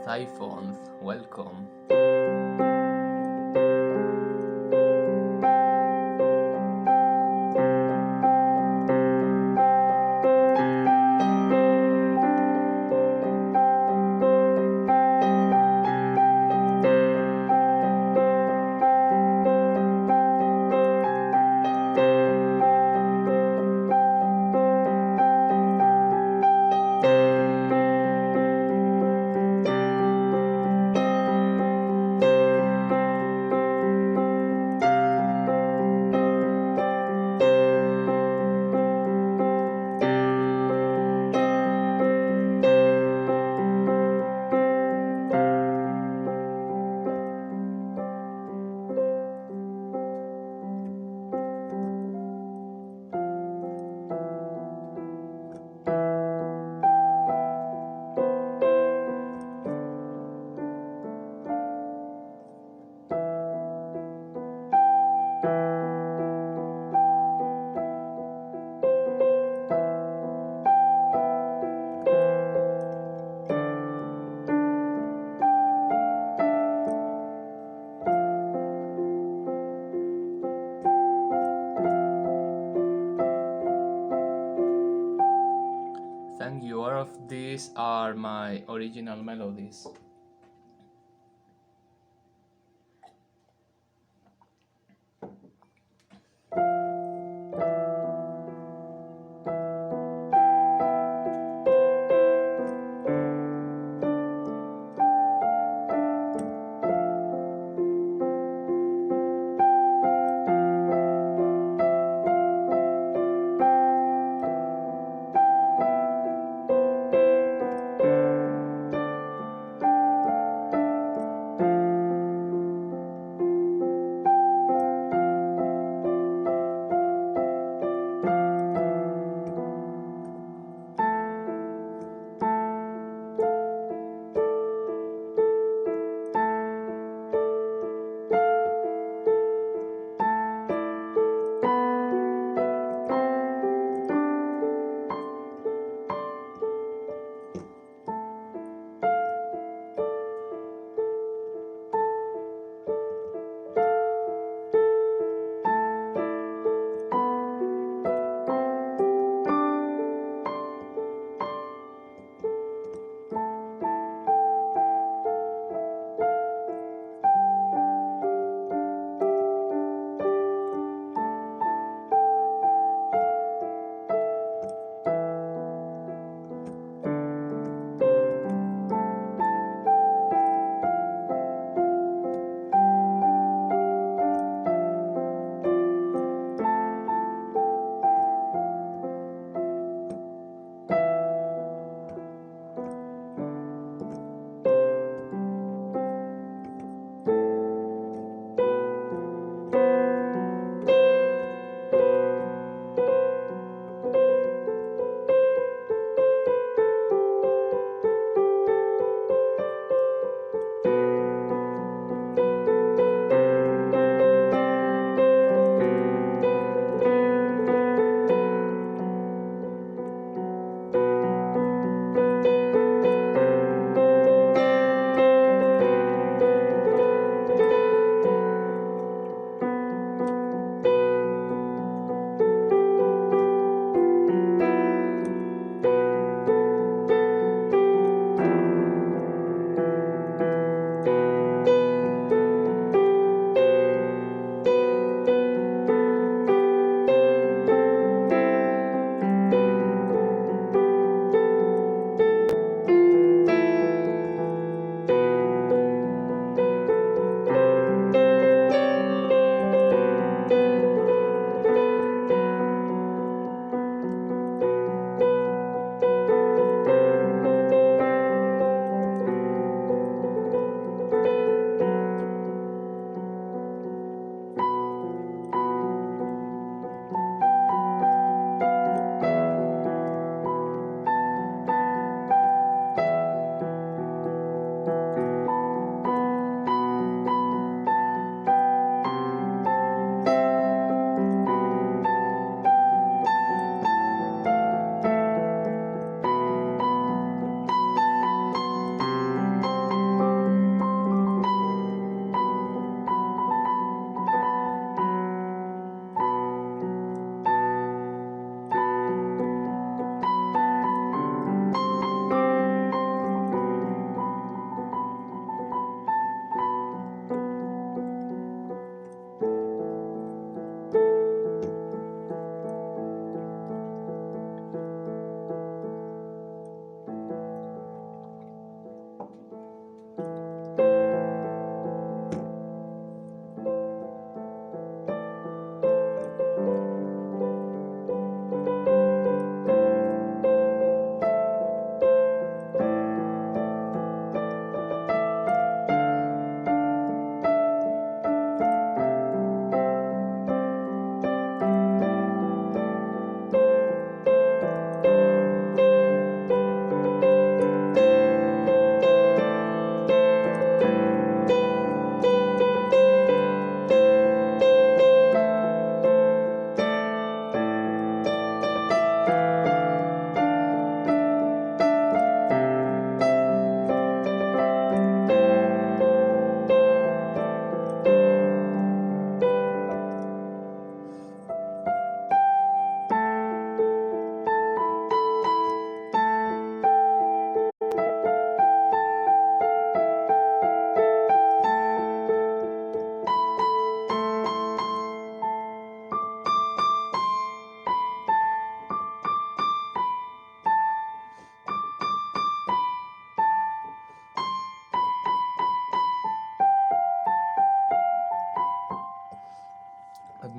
iPhones, welcome. Thank you. All of these are my original melodies.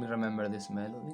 remember this melody.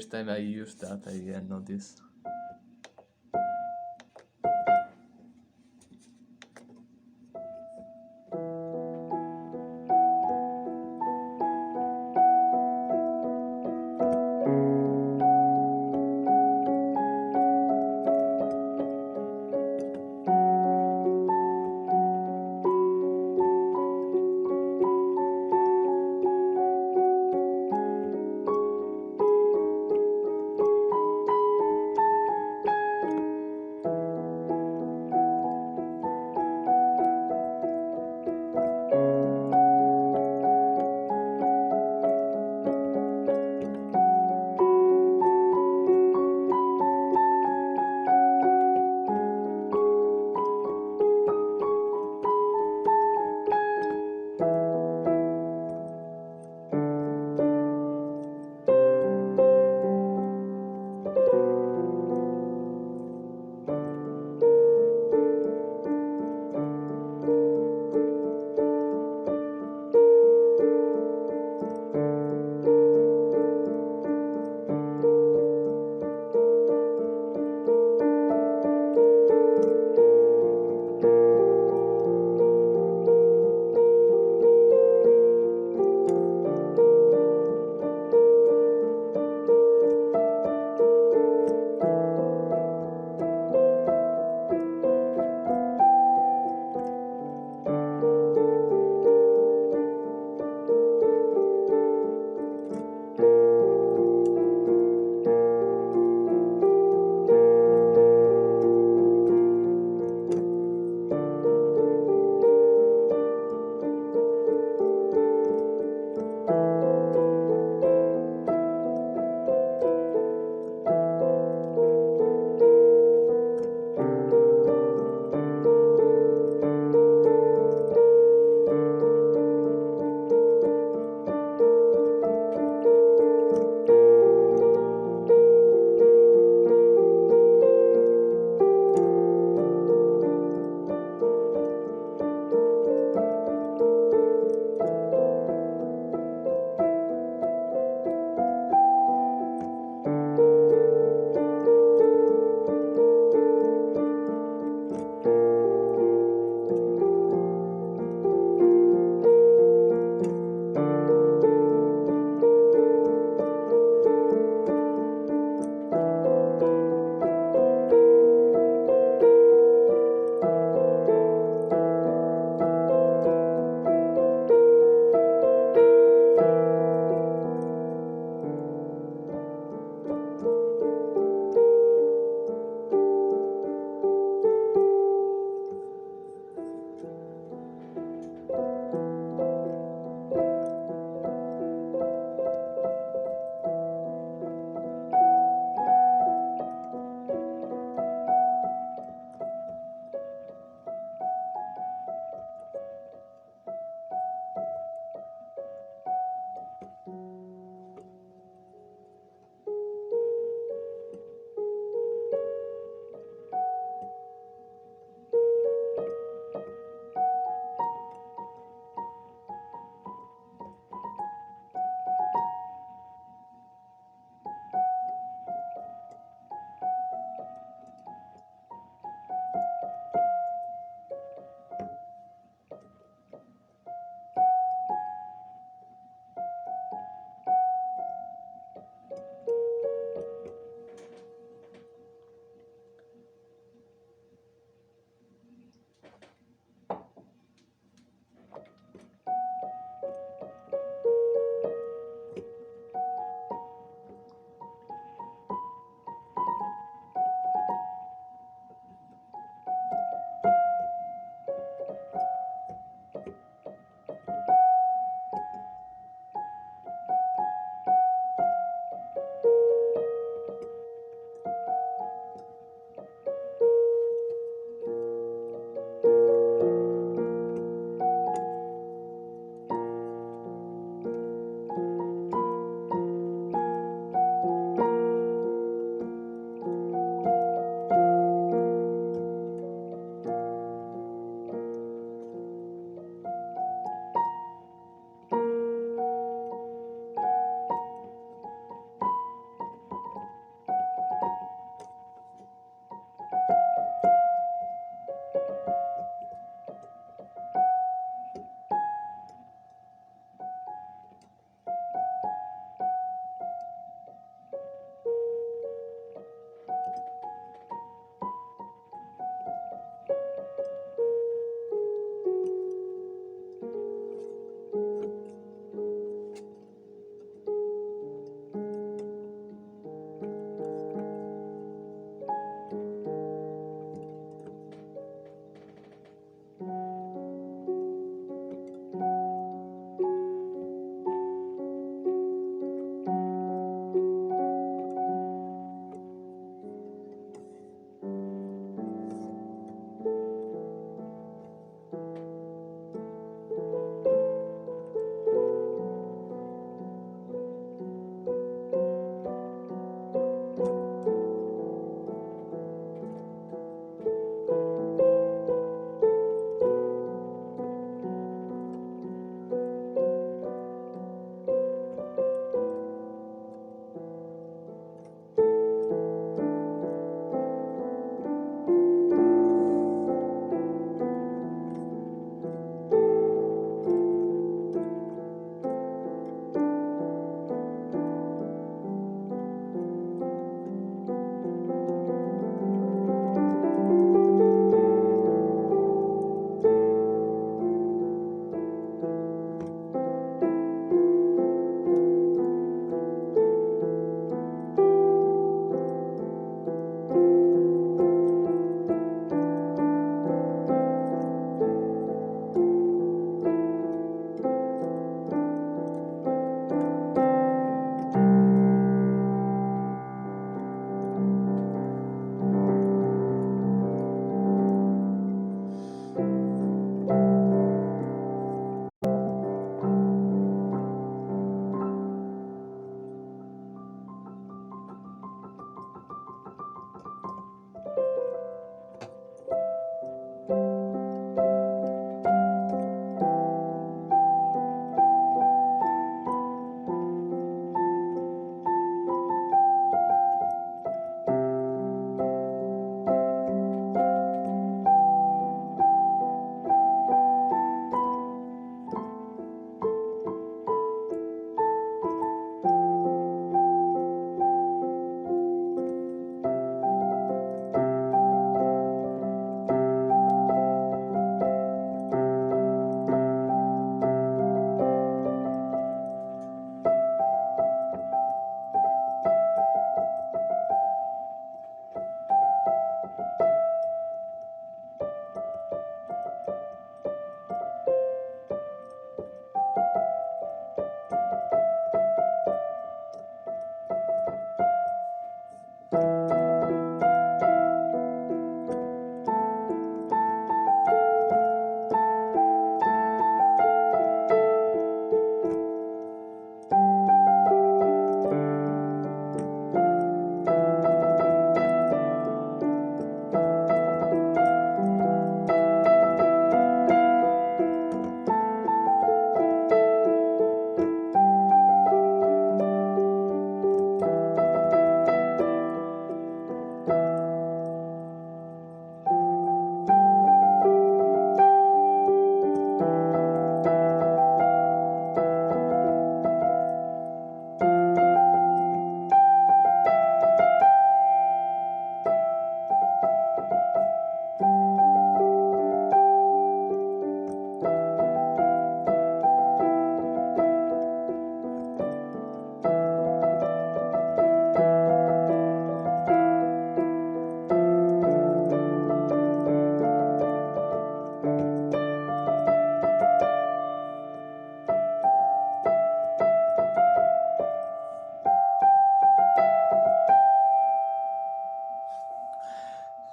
first time I used that, I didn't notice.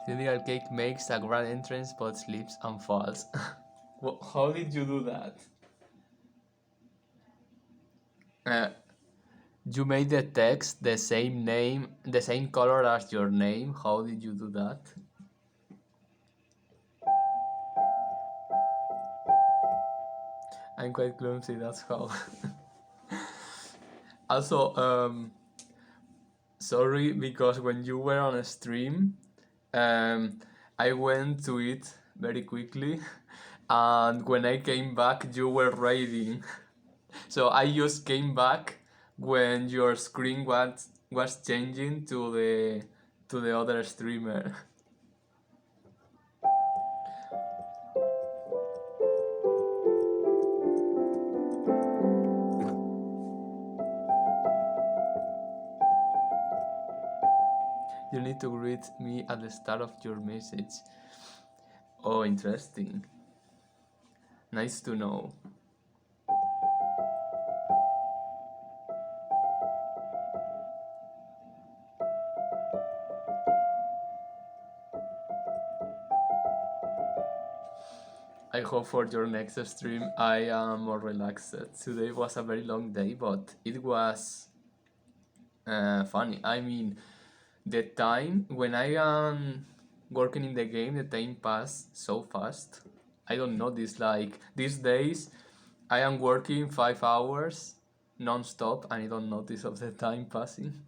Cynical Cake makes a grand entrance but slips and falls. How did you do that? You made the text the same name, the same color as your name. How did you do that? I'm quite clumsy, that's how. Also, sorry, because when you were on a stream, I went to it very quickly, and when I came back, you were raiding. So I just came back when your screen was changing to the other streamer. You need to greet me at the start of your message. Oh, interesting. Nice to know. I hope for your next stream I am more relaxed. Today was a very long day, but it was funny. I mean, the time when I am working in the game, the time passed so fast. I don't notice. Like these days, I am working 5 hours non-stop and I don't notice of the time passing.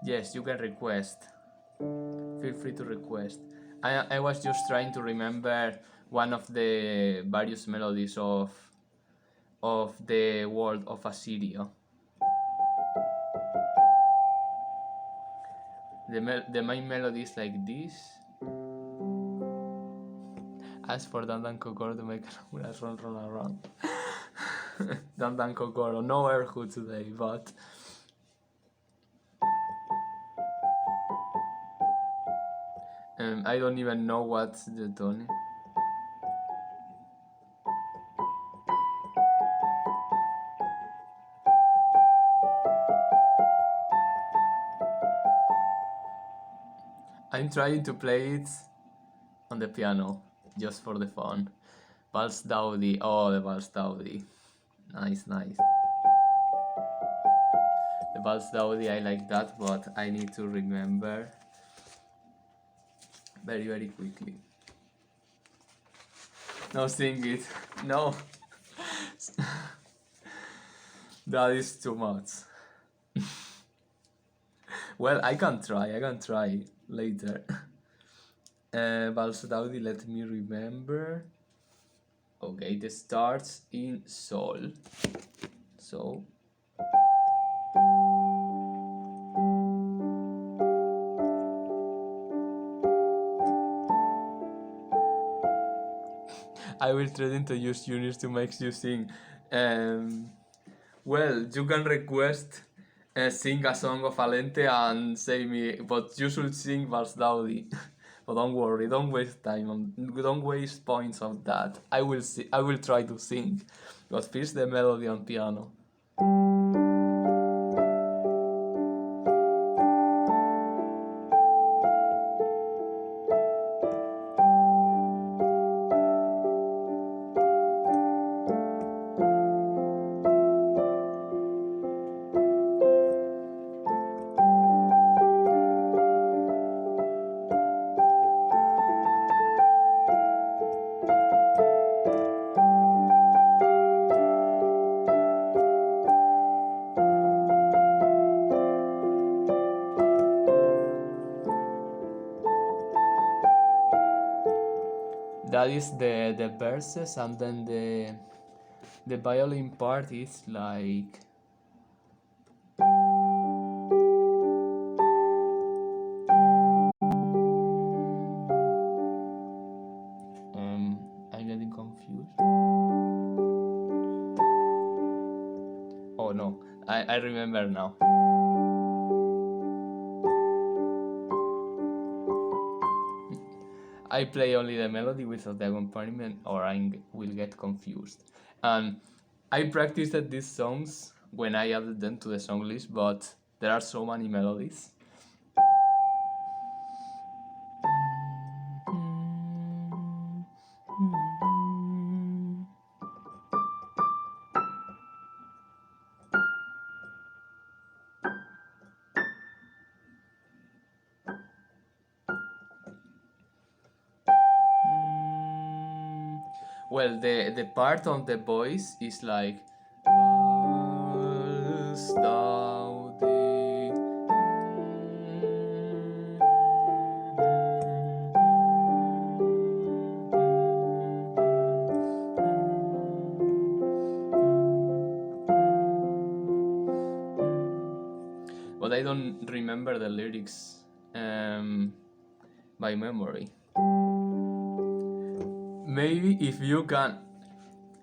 Yes, you can request. Feel free to request. I was just trying to remember one of the various melodies of the world of Assyria. The main melody is like this. Ask for Dandan Kokoro to make an run around. Dandan Kokoro, no Airhood today, but I don't even know what's the tone. I'm trying to play it on the piano, just for the fun. Vals Daudi, oh, the Vals Daudi. Nice, nice. The Vals Daudi, I like that, but I need to remember very, very quickly. No, sing it. No. That is too much. Well, I can try later. Vals Daudi, let me remember. Okay, it starts in Sol. So. I will threaten to use Juniors to make you sing. Um, well, you can request sing a song of Alente and say me, but you should sing Vals Daudi. But don't worry, don't waste time don't waste points on that. I will see. I will try to sing, but first the melody on piano. That is the verses, and then the violin part is like. I'm getting confused. Oh no, I remember now. I play only the melody without the accompaniment, or I will get confused. And I practiced these songs when I added them to the song list, but there are so many melodies. Well, the part on the voice is like. Vals Daudi. But I don't remember the lyrics by memory. Maybe if you can.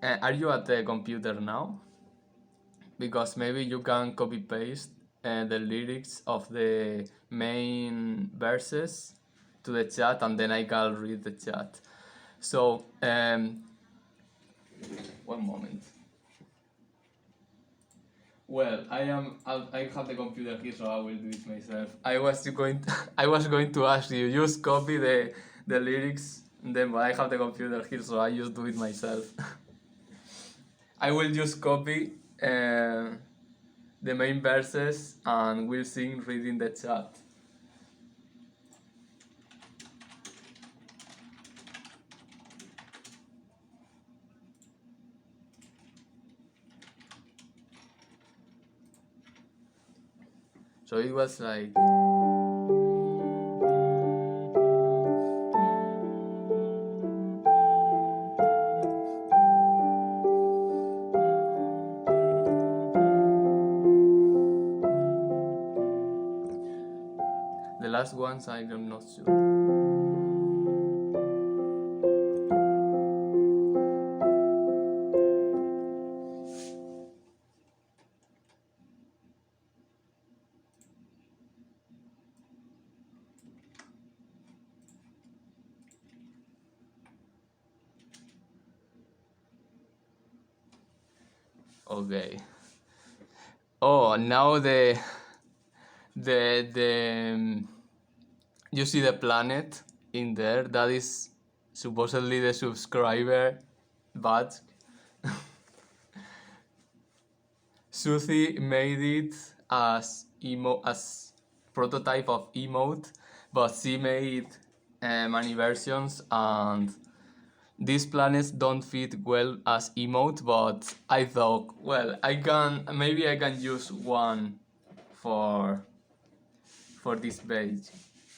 Are you at the computer now? Because maybe you can copy paste the lyrics of the main verses to the chat, and then I can read the chat. So, one moment. Well, I have the computer here, so I will do it myself. I was going to ask you, just copy the lyrics, then but I have the computer here, so I just do it myself. I will just copy the main verses and we'll sing reading the chat. So it was like. The last ones I'm not sure. Okay. Oh, now the you see the planet in there. That is supposedly the subscriber badge. Suzy made it as prototype of emote, but she made many versions, and these planets don't fit well as emote. But I thought, well, maybe I can use one for for this page.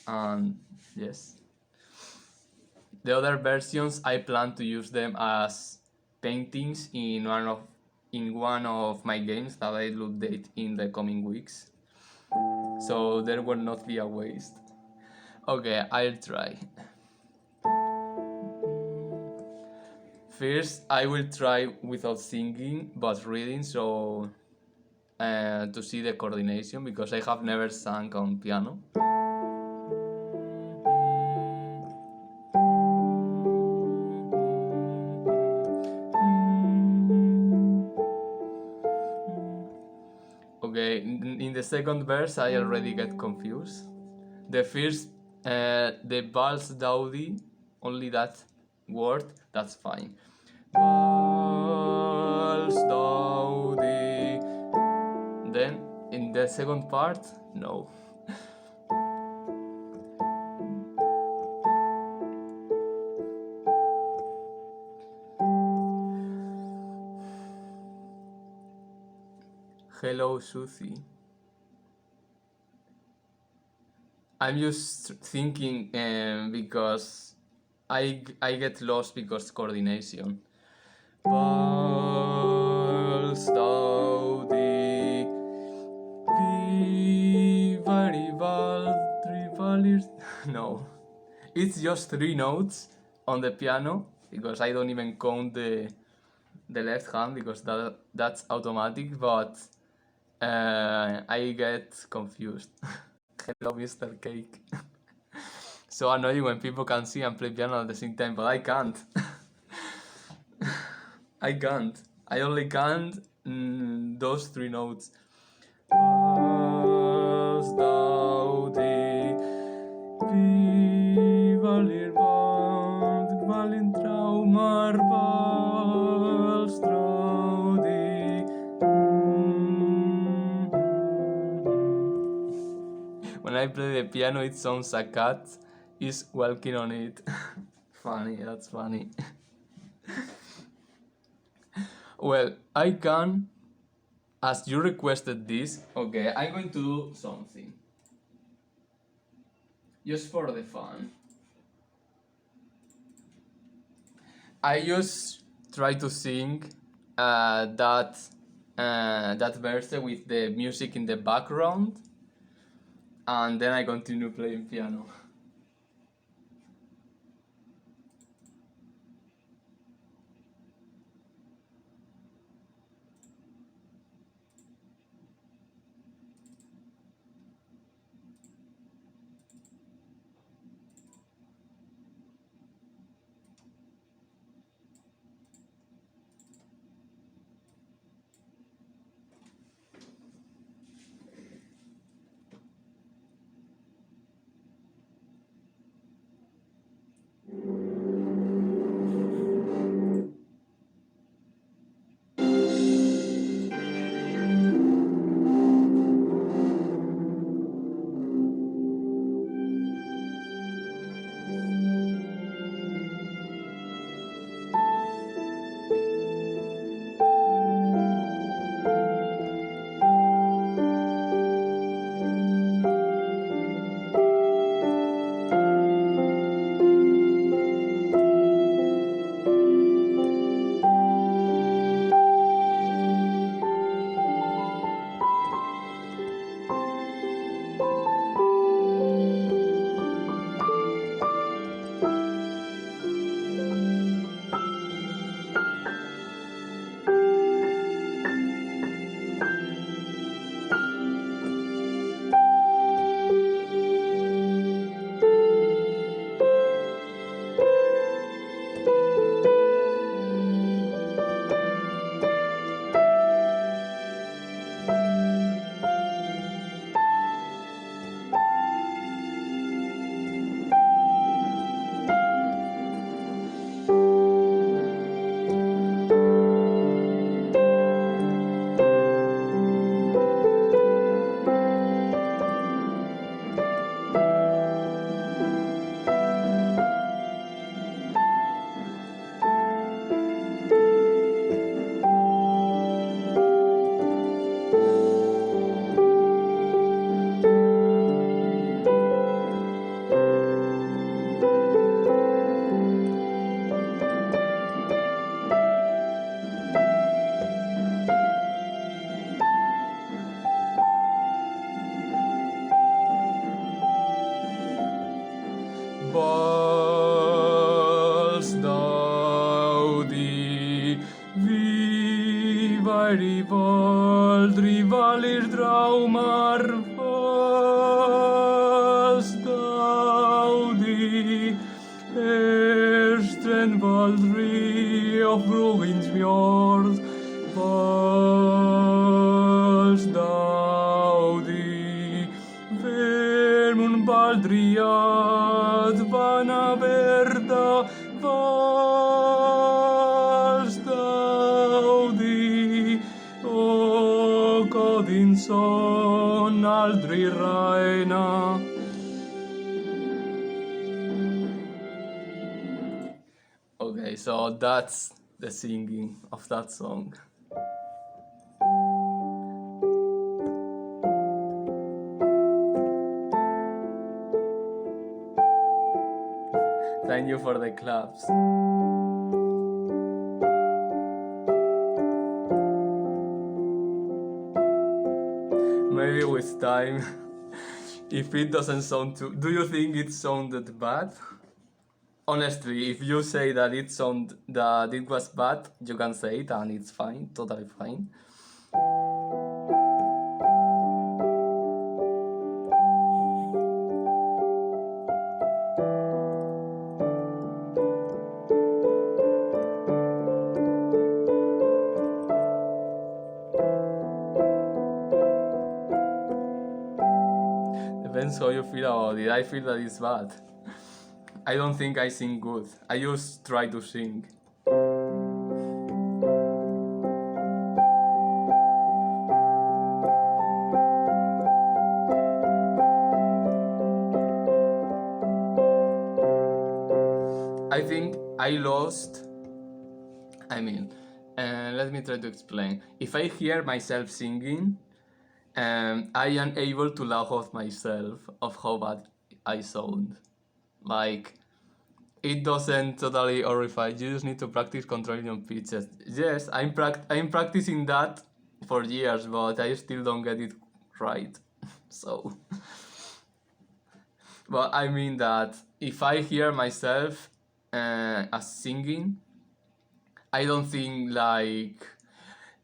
And yes, the other versions I plan to use them as paintings in one of my games that I will update in the coming weeks. So there will not be a waste. Okay, I'll try. First, I will try without singing but reading, so to see the coordination, because I have never sung on piano. Okay, in the second verse I already get confused. The first, the Vals Daudi, only that word, that's fine. Vals Daudi. Then in the second part, no. Hello, Susie. I'm just thinking because I get lost because coordination. Vals Daudi. No, it's just 3 notes on the piano, because I don't even count the left hand because that's automatic, but I get confused. Hello, Mr. Cake. So annoying when people can sing and play piano at the same time, but I can't. I can't. I only can't those 3 notes. Vals Daudi, viva l'Irlande, Valentraumar, Vals Daudi. When I play the piano, it sounds a cat is walking on it. Funny, that's funny. Well, I can, as you requested this, okay, I'm going to do something. Just for the fun. I just try to sing that verse with the music in the background, and then I continue playing piano. Vols Daudi, viva rivolt, rivalir draumar, vols Daudi, ersten Valdri of Bruins Mjord, vols Daudi, vermun Baldriad, vana verda, vols Daudi, o Godinson aldri raina. Okay, so that's the singing of that song. Thank you for the claps. Maybe with time, if it doesn't sound too... Do you think it sounded bad? Honestly, if you say that it was bad, you can say it and it's fine, totally fine. Depends how you feel about it. I feel that it's bad. I don't think I sing good. I just try to sing. I think I lost. Let me try to explain. If I hear myself singing, I am able to laugh at myself of how bad I sound. Like, it doesn't totally horrify. You just need to practice controlling your pitches. Yes, I'm practicing that for years, but I still don't get it right. So, but I mean that if I hear myself as singing, I don't think like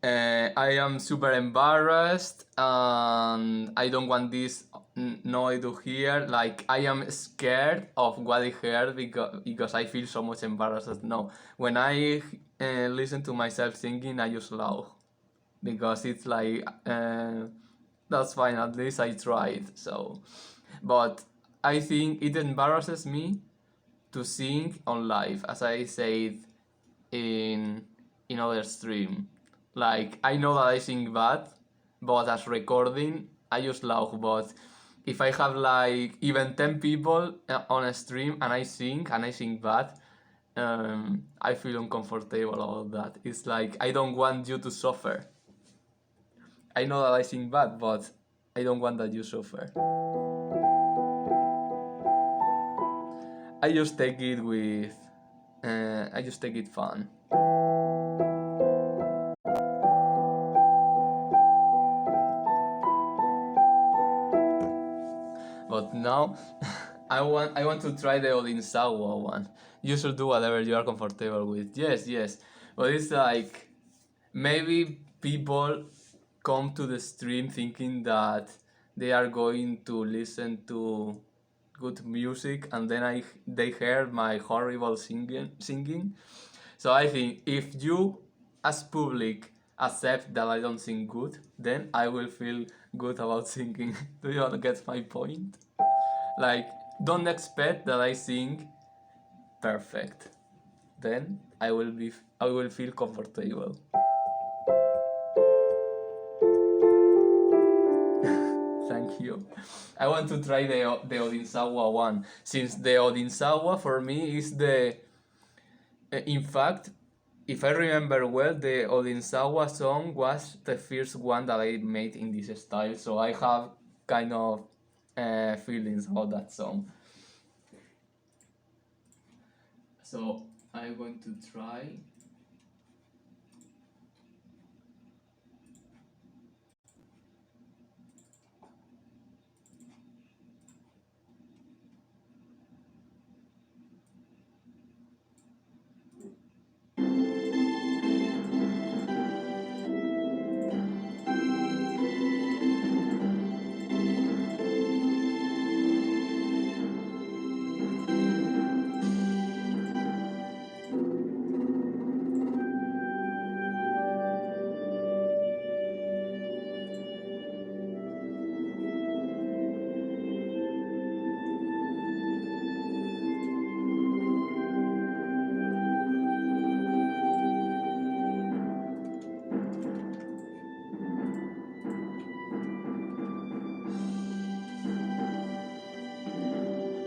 I am super embarrassed and I don't want this noise to hear. Like, I am scared of what I heard because I feel so much embarrassed. No, when I listen to myself singing, I just laugh because it's like that's fine. At least I tried. So, but I think it embarrasses me to sing on live, as I said in other stream. Like, I know that I sing bad, but as recording, I just laugh. But if I have like even 10 people on a stream and I sing bad, I feel uncomfortable about that. It's like, I don't want you to suffer. I know that I sing bad, but I don't want that you suffer. I just take it with... I just take it fun. But now, I want to try the Odinsawa one. You should do whatever you are comfortable with. Yes. But it's like, maybe people come to the stream thinking that they are going to listen to good music, and then they heard my horrible singing. So I think if you, as public, accept that I don't sing good, then I will feel good about singing. Do you get my point? Like, don't expect that I sing perfect. Then I will feel comfortable. Thank you. I want to try the Odinsawa one, since the Odinsawa for me is the... In fact, if I remember well, the Odinsawa song was the first one that I made in this style, so I have kind of feelings about that song. So I'm going to try.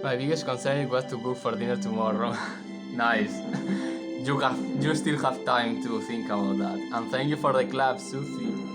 My biggest concern was to cook for dinner tomorrow. Nice. You still have time to think about that. And thank you for the clap, Susie.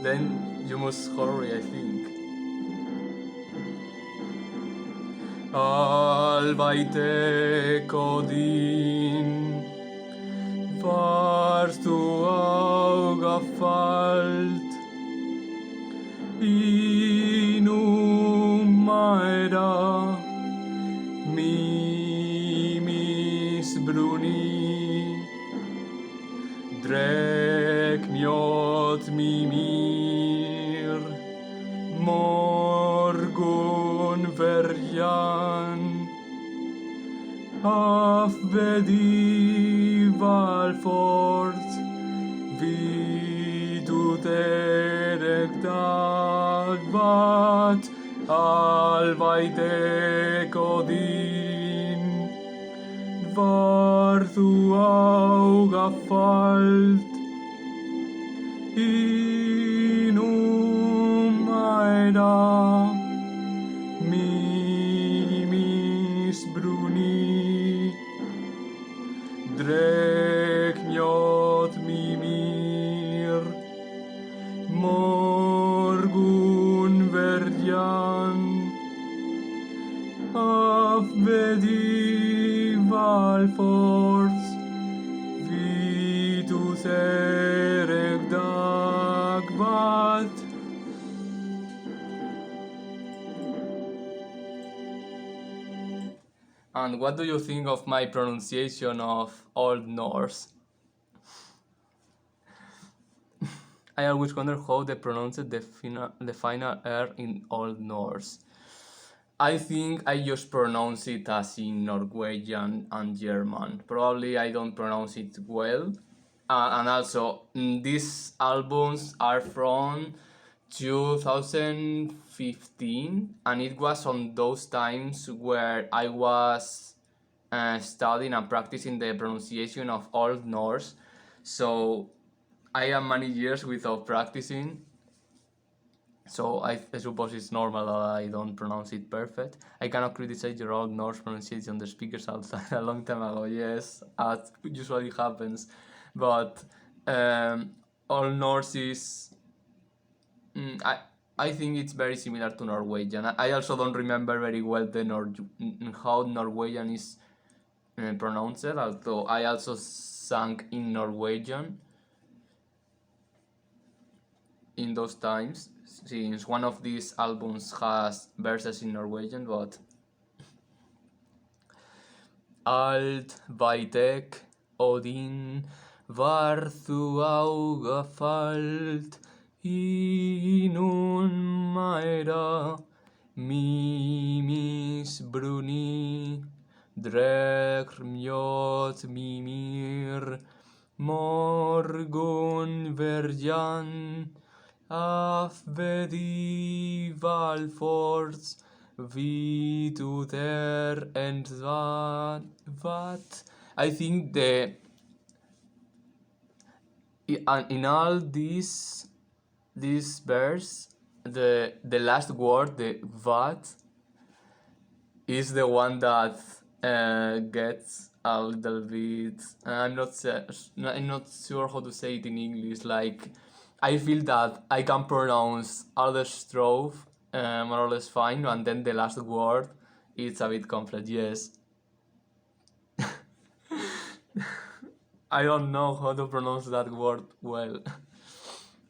Then you must hurry, I think. Albaiteko din warst du aufgefallt inumera mimis bruni drek miot mimir morgun verjan afvedi valfort viduterek dagvat alvaiteko din var du aufgefallt inumera mimis bruni drek miot mimir morgun verjan afvedi valfort viduserek dagvat. And what do you think of my pronunciation of Old Norse? I always wonder how they pronounce the final R in Old Norse. I think I just pronounce it as in Norwegian and German. Probably I don't pronounce it well. And also, these albums are from 2015, and it was on those times where I was studying and practicing the pronunciation of Old Norse. So I am many years without practicing. So I suppose it's normal that I don't pronounce it perfect. I cannot criticize your Old Norse pronunciation. The speakers outside a long time ago, yes, as usually happens. But Old Norse is... I think it's very similar to Norwegian. I also don't remember very well how Norwegian is pronounced, although I also sang in Norwegian in those times, since one of these albums has verses in Norwegian, but Alt Vaitek Odin var þú ágafalt inun maera mimis bruni drekr mjot mimir morgun verjan afvedi valforts viduter and what I think in all this verse the last word, the what, is the one that gets a little bit I'm not sure how to say it in English. Like, I feel that I can pronounce all the strophe more or less fine, and then the last word it's a bit complex. Yes. I don't know how to pronounce that word well.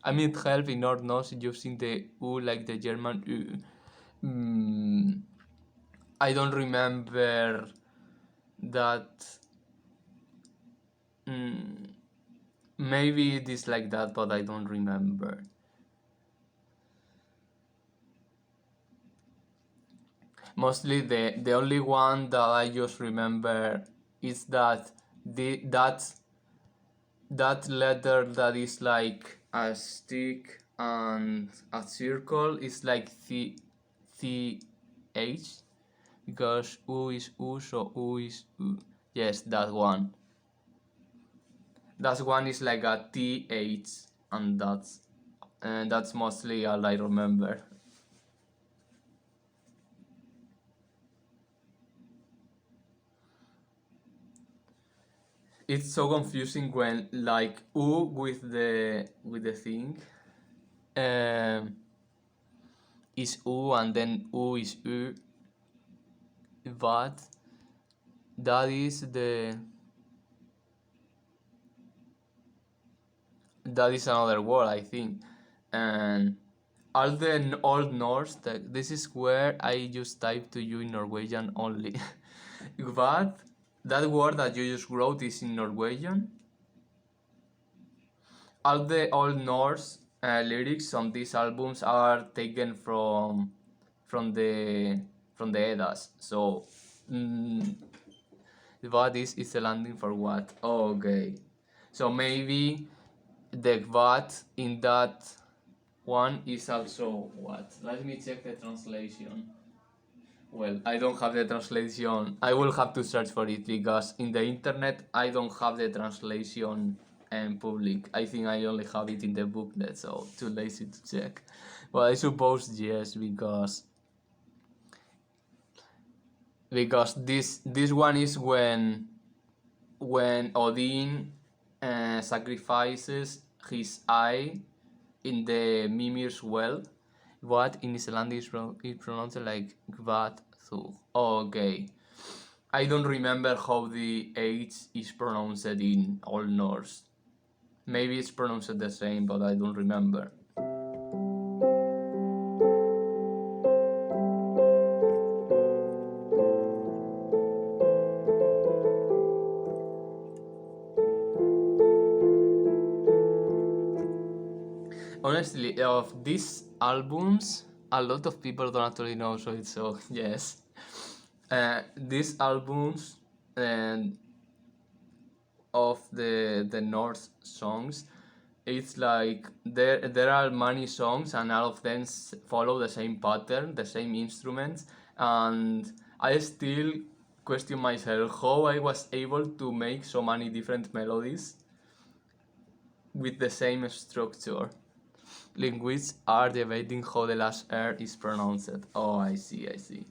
I mean, it helps in Old Norse using the U like the German U. I don't remember that. Maybe it is like that, but I don't remember. Mostly the only one that I just remember is that that letter that is like a stick and a circle is like the H, because U is U, so U is U. Yes, that one. That one is like a TH, and that's mostly all I remember. It's so confusing when like U with the thing um, is U and then U is U, but that is another word, I think. And all the old Norse, this is where I just type to you in Norwegian only. But that word that you just wrote is in Norwegian. All the old Norse lyrics on these albums are taken from the from the Eddas. So, mm, what is the landing for what? Oh, okay. So maybe the what in that one is also what? Let me check the translation. Well, I don't have the translation. I will have to search for it because in the internet I don't have the translation public. I think I only have it in the booklet, so too lazy to check. Well, I suppose yes, because this one is when Odin sacrifices his eye in the Mimir's well. What in Icelandic is pronounced like Gvat Thug. Oh, okay. I don't remember how the H is pronounced in Old Norse. Maybe it's pronounced the same, but I don't remember. Honestly, of these albums, a lot of people don't actually know, so yes. These albums and of the Norse songs, it's like there are many songs and all of them follow the same pattern, the same instruments, and I still question myself how I was able to make so many different melodies with the same structure. Linguists are debating how the last R is pronounced. Oh, I see, I see.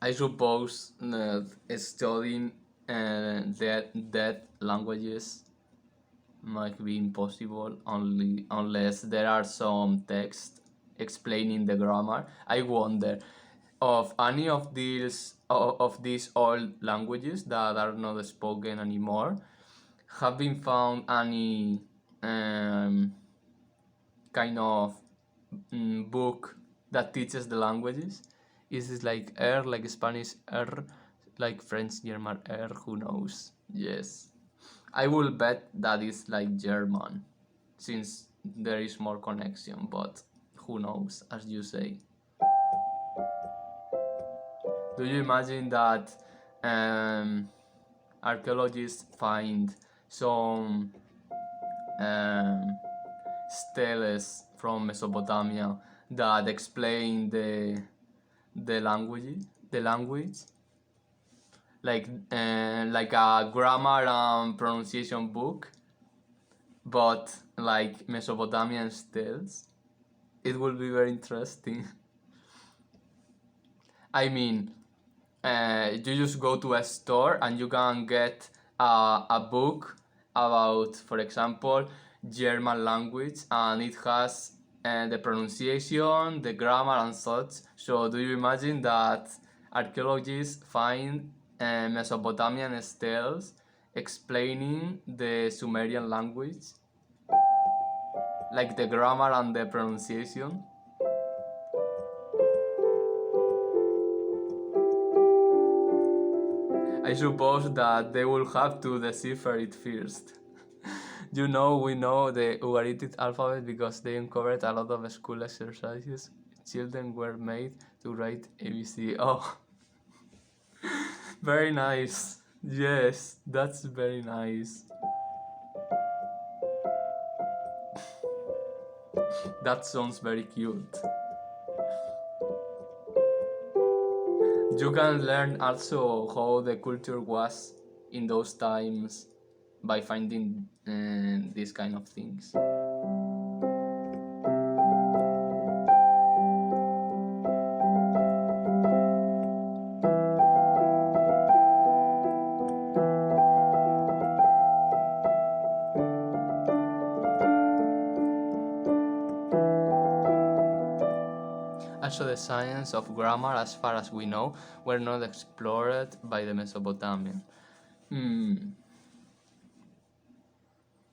I suppose that studying that languages might be impossible only unless there are some text explaining the grammar. I wonder of any of these old languages that are not spoken anymore, have been found any kind of book that teaches the languages? Is it like R, like Spanish R, like French, German R? Who knows? Yes. I will bet that is like German, since there is more connection, but who knows, as you say. Do you imagine that archaeologists find some um, steles from Mesopotamia that explain the language, like a grammar and pronunciation book, but like Mesopotamian steles? It will be very interesting. I mean, you just go to a store and you can get a book about, for example, German language, and it has the pronunciation, the grammar, and such. So, do you imagine that archaeologists find Mesopotamian steles explaining the Sumerian language, like the grammar and the pronunciation? I suppose that they will have to decipher it first. We know the Ugaritic alphabet because they uncovered a lot of school exercises. Children were made to write ABC. Oh, very nice. Yes, that's very nice. That sounds very cute. You can learn also how the culture was in those times by finding these kind of things. Also, the science of grammar, as far as we know, were not explored by the Mesopotamian. Hmm.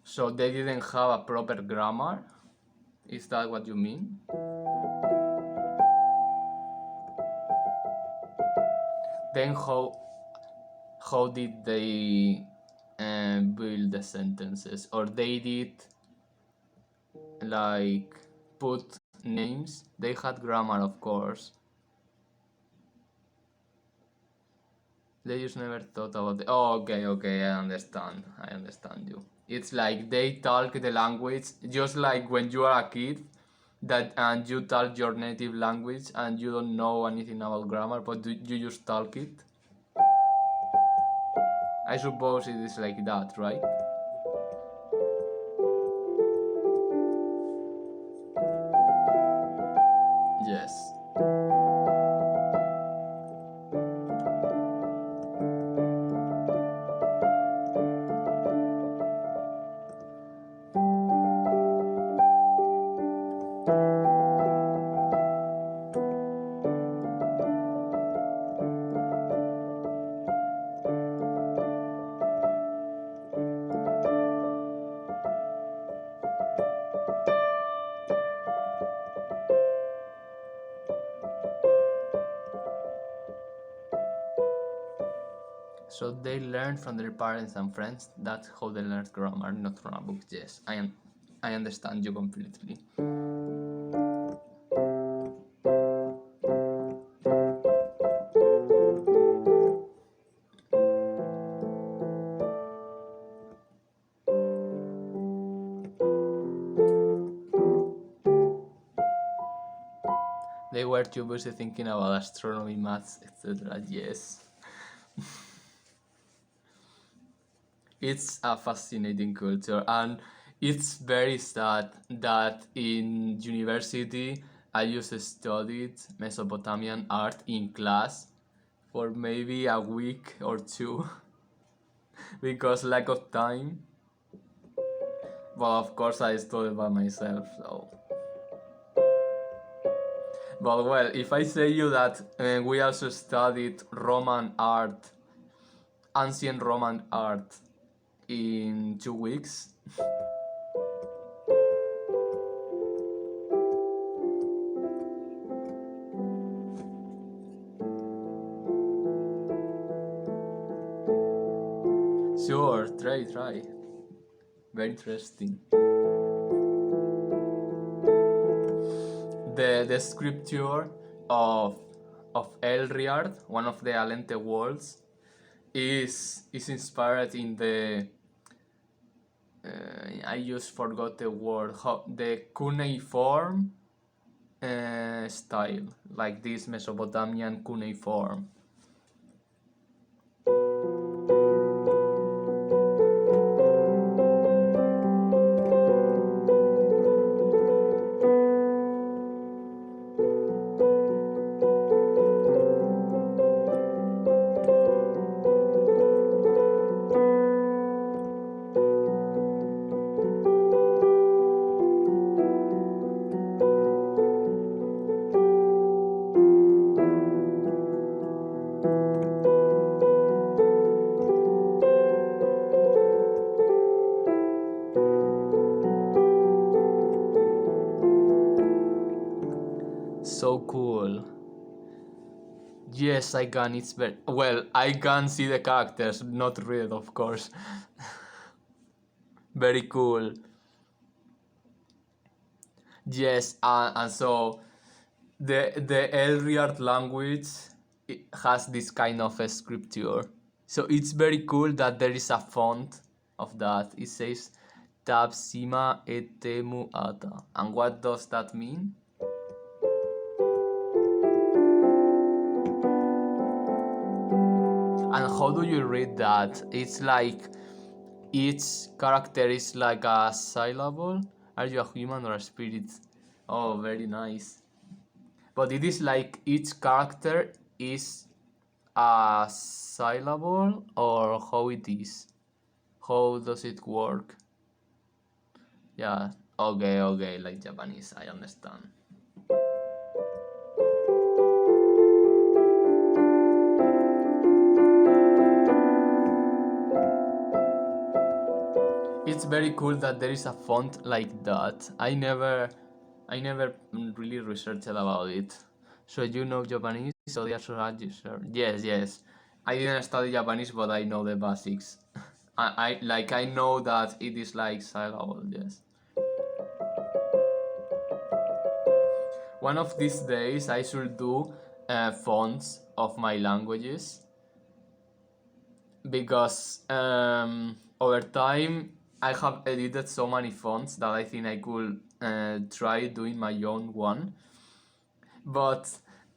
So they didn't have a proper grammar? Is that what you mean? Then how did they build the sentences? Or they did like put names? They had grammar, of course. They just never thought about it. Oh, okay, I understand you. It's like they talk the language just like when you are a kid, that and you talk your native language and you don't know anything about grammar, but you just talk it. I suppose it is like that, right? Yes. So they learn from their parents and friends. That's how they learn grammar, not from a book. Yes, I understand you completely. They were too busy thinking about astronomy, maths, etc. Yes. It's a fascinating culture, and it's very sad that in university I just studied Mesopotamian art in class for maybe a week or two because lack of time. Well, of course I studied by myself, so. But well, if I say you that we also studied Roman art, ancient Roman art, in 2 weeks. Sure, try. Very interesting. The scripture of Elriard, one of the Alente worlds, is inspired in the I just forgot the word, the cuneiform style, like this Mesopotamian cuneiform. So cool. Yes, I can. It's very well. I can see the characters, not read, of course. Very cool. Yes, and so the Elriard language has this kind of a scripture. So it's very cool that there is a font of that. It says Tabsima Etemu Ata. And what does that mean? And how do you read that? It's like each character is like a syllable. Are you a human or a spirit? Oh, very nice. But it is like each character is a syllable, or how it is? How does it work? Yeah, okay, okay, like Japanese, I understand. It's very cool that there is a font like that. I never really researched about it. So you know Japanese, so they are registered. Yes, yes. I didn't study Japanese, but I know the basics. I know that it is like syllable. Yes. One of these days, I should do fonts of my languages because over time I have edited so many fonts that I think I could try doing my own one. But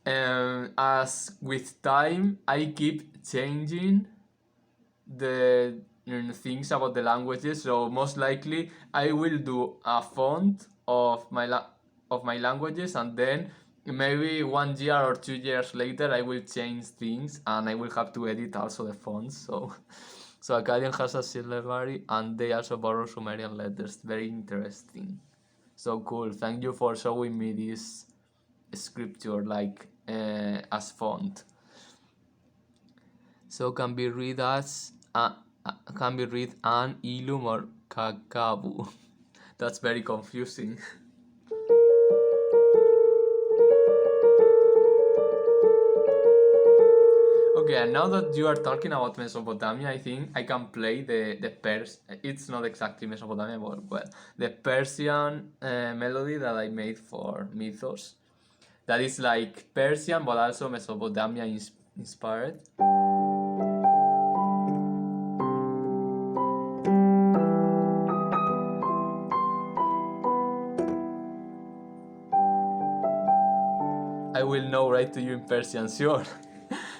as with time, I keep changing the things about the languages. So most likely, I will do a font of my languages, and then maybe 1 year or 2 years later, I will change things, and I will have to edit also the fonts. So, so Akkadian has a syllabary, and they also borrow Sumerian letters. Very interesting. So cool. Thank you for showing me this scripture like as font. So can be read as can be read an ilum or kakabu. That's very confusing. Okay, and now that you are talking about Mesopotamia, I think I can play the Pers. It's not exactly Mesopotamia, but well, the Persian melody that I made for Mythos. That is like Persian, but also Mesopotamia inspired. I will know right to you in Persian, sure.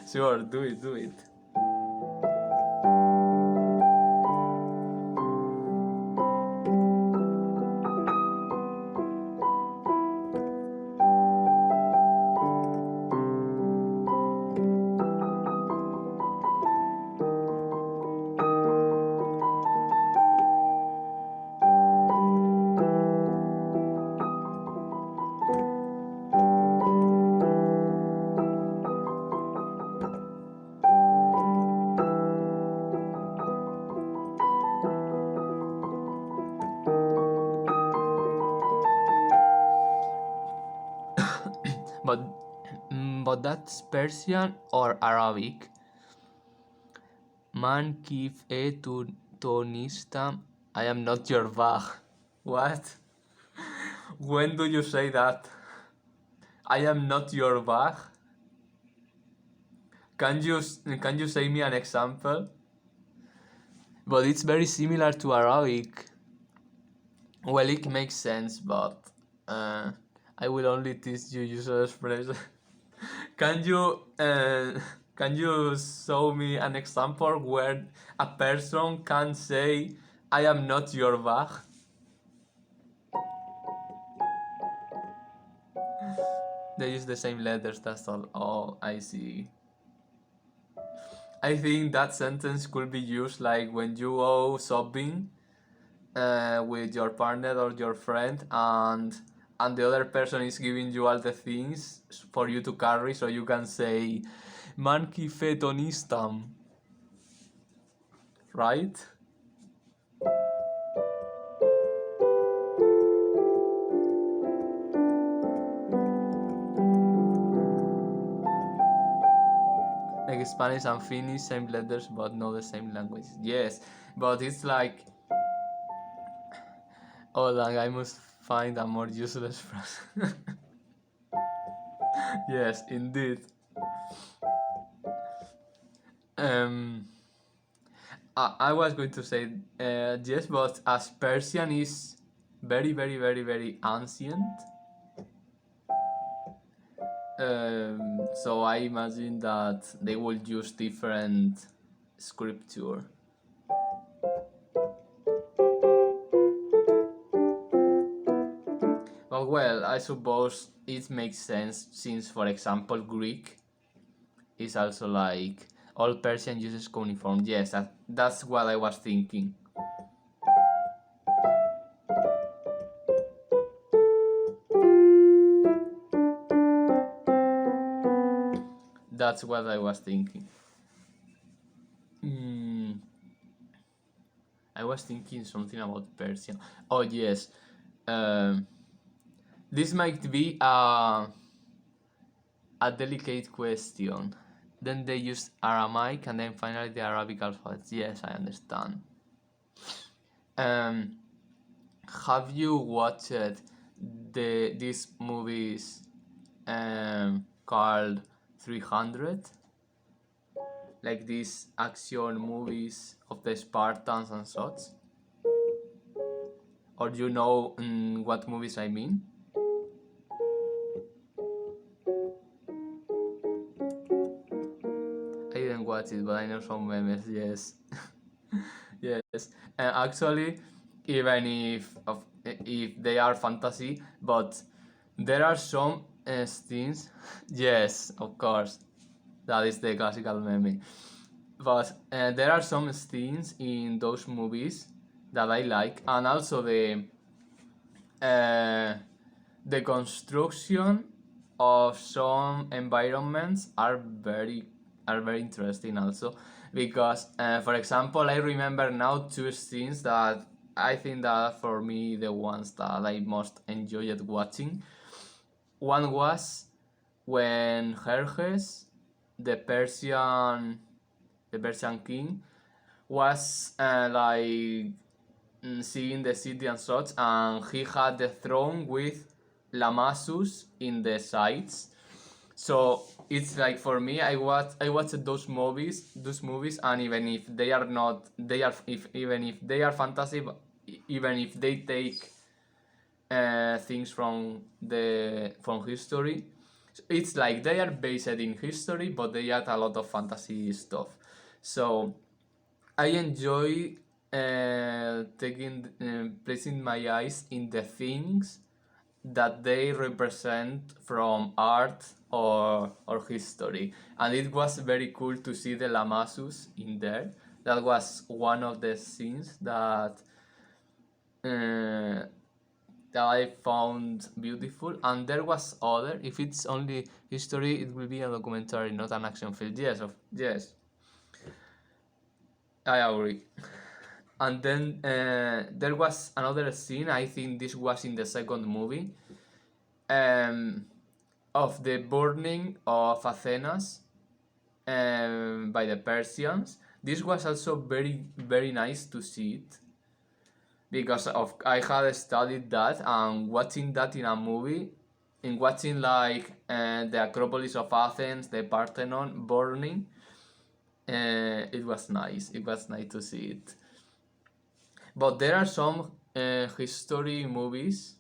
Sure, do it, do it. But but that's Persian or Arabic. Man kif e tonista. I am not your Bach. What? When do you say that? I am not your Bach. Can you say me an example? But it's very similar to Arabic. Well, it makes sense, but I will only teach you user expression. Can you uh, can you show me an example where a person can say, "I am not your bag"? They use the same letters. That's all. Oh, I see. I think that sentence could be used like when you go shopping with your partner or your friend, and the other person is giving you all the things for you to carry, so you can say, "Man ki fetonistam," right? Like Spanish and Finnish, same letters but not the same language. Yes, but it's like, oh, like I must find a more useless phrase. Yes, indeed. Um, I was going to say yes, but as Persian is very, very, very, very ancient, so I imagine that they will use different scripture. But well, I suppose it makes sense since, for example, Greek is also like all Persian uses cuneiform. Yes, that's what I was thinking. That's what I was thinking. Mm, I was thinking something about Persian. Oh yes, um, this might be a delicate question. Then they used Aramaic and then finally the Arabic alphabet. Yes, I understand. Um, have you watched these movies called 300? Like these action movies of the Spartans and such? Or you know what movies I mean? I didn't watch it, but I know some memes. Yes, yes. And actually, even if they are fantasy, but there are some scenes. Yes, of course, that is the classical meme. But there are some scenes in those movies that I like, and also uh, the construction of some environments are very interesting also, because for example, I remember now two scenes that I think that for me the ones that I most enjoyed watching. One was when Xerxes, the Persian king, was seeing the city and such, and he had the throne with Lamasus in the sides. So it's like for me, I watched those movies, and even if they are not, they are if even if they are fantasy, even if they take things from history, it's like they are based in history, but they add a lot of fantasy stuff. So I enjoy placing my eyes in the things that they represent from art or history, and it was very cool to see the Lamasus in there. That was one of the scenes uh, that I found beautiful, and there was other. If it's only history, it will be a documentary, not an action film. Yes, I agree. And then there was another scene. I think this was in the second movie, um, of the burning of Athens by the Persians. This was also very very nice to see it, because of I had studied that, and watching that in a movie, in watching like the Acropolis of Athens, the Parthenon burning, it was nice. It was nice to see it. But there are some history movies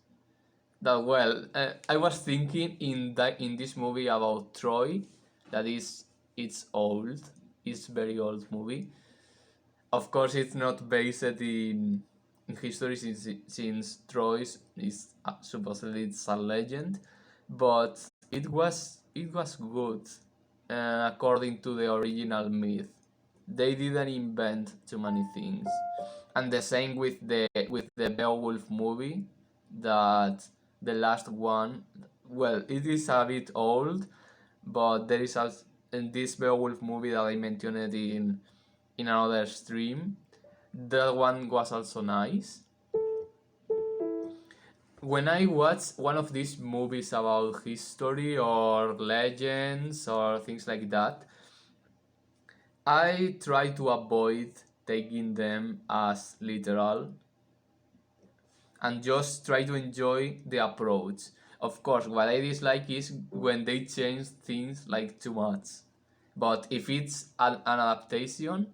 that, well, I was thinking in this movie about Troy, that is, it's old, it's very old movie. Of course, it's not based in history, since Troy is supposedly it's a legend, but it was good according to the original myth. They didn't invent too many things, and the same with the Beowulf movie, that the last one. Well, it is a bit old, but there is also in this Beowulf movie that I mentioned it in another stream. That one was also nice. When I watch one of these movies about history or legends or things like that, I try to avoid taking them as literal and just try to enjoy the approach. Of course, what I dislike is when they change things like too much. But if it's an adaptation,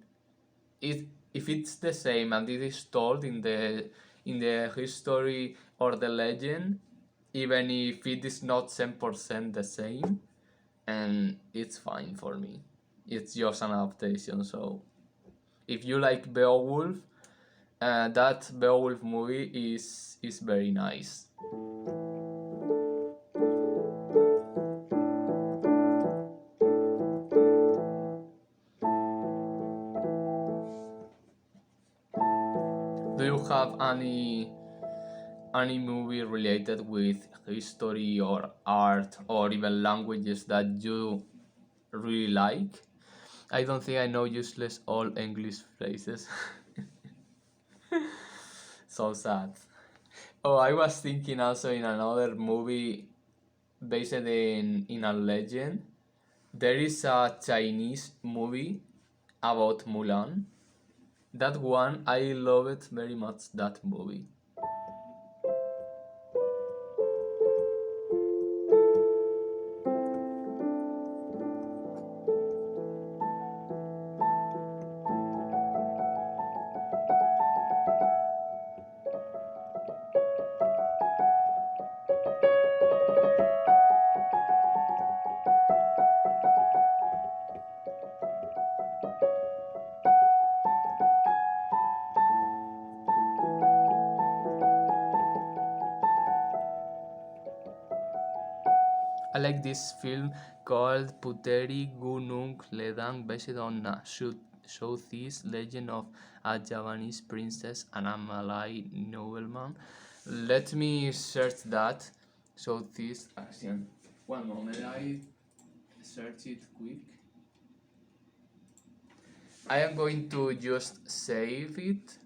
it if it's the same and it is told in the history or the legend, even if it is not 10% the same, and it's fine for me. It's just an adaptation. So if you like Beowulf, that Beowulf movie is very nice. Do you have any movie related with history or art or even languages that you really like? I don't think I know useless all English phrases. So sad. Oh, I was thinking also in another movie based in a legend. There is a Chinese movie about Mulan. That one, I love it very much, that movie. I like this film called Puteri Gunung Ledang based on a Southeast legend of a Javanese princess and a Malay nobleman. Let me search that. Southeast Asian. One moment, I search it quick. I am going to just save it.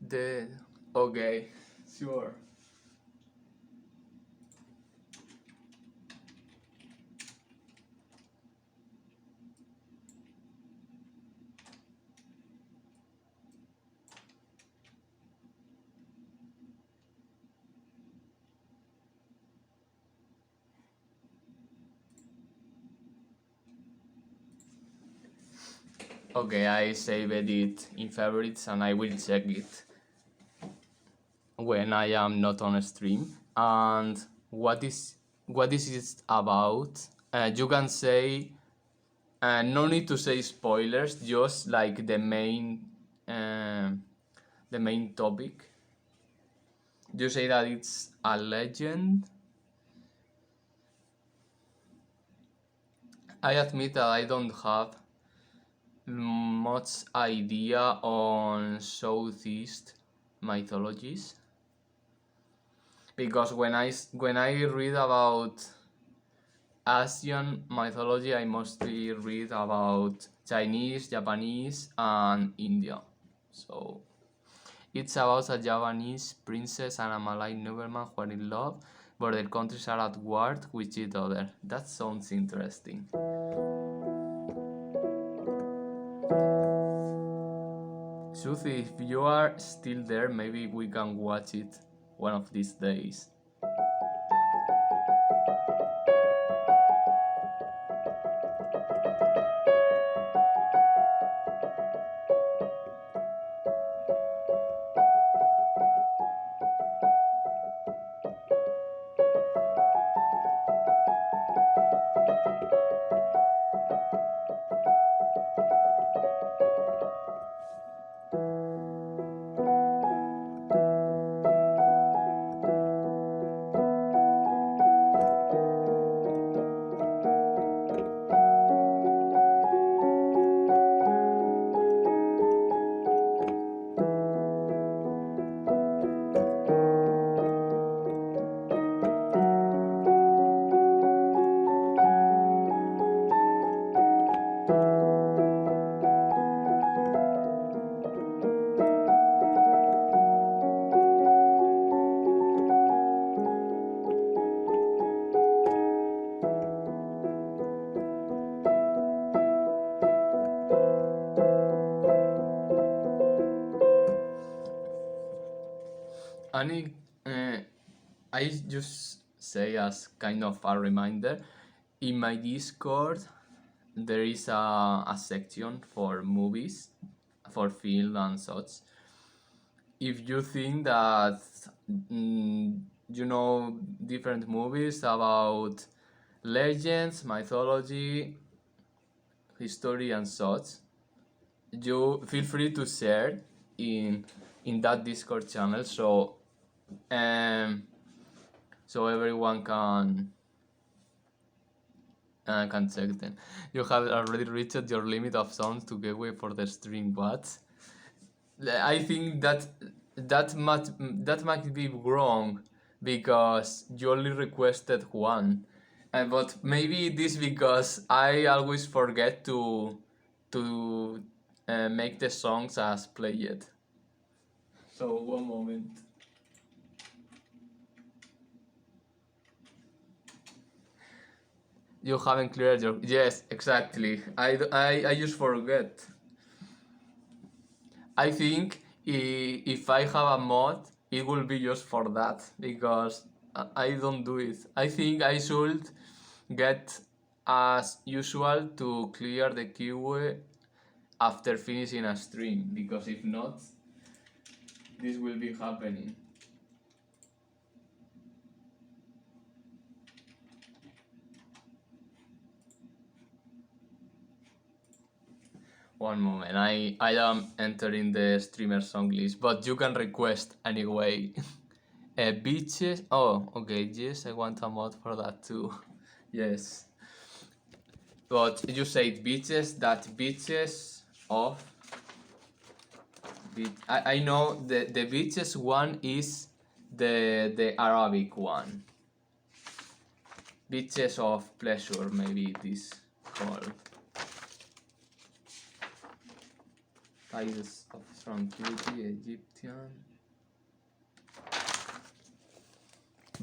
The okay, sure. Okay, I saved it in favorites and I will check it when I am not on stream. And what is it about? You can say, no need to say spoilers, just like the main topic. You say that it's a legend. I admit that I don't have much idea on Southeast mythologies because when I read about Asian mythology, I mostly read about Chinese, Japanese, and India. So it's about a Japanese princess and a Malay nobleman who are in love, but their countries are at war with each other. That sounds interesting. Suthi, if you are still there, maybe we can watch it one of these days. funny, I just say as kind of a reminder, in my Discord there is a section for movies, for film and such. If you think that mm, you know different movies about legends, mythology, history and such, you feel free to share in in that Discord channel, um so everyone can check them. You have already reached your limit of songs to gateway for the stream. What? I think that might be wrong because you only requested one, but maybe this because I always forget to make the songs as played. So one moment. You haven't cleared your, yes, exactly. I just forget. I think if I have a mod, it will be just for that because I don't do it. I think I should get as usual to clear the queue after finishing a stream because if not, this will be happening. One moment, I am entering the streamer song list, but you can request anyway. Beaches. Oh, okay. Yes, I want a mod for that too. Yes. But you said beaches. That beaches of. I know the beaches one is the Arabic one. Beaches of pleasure, maybe it is called. Tides of tranquility, Egyptian.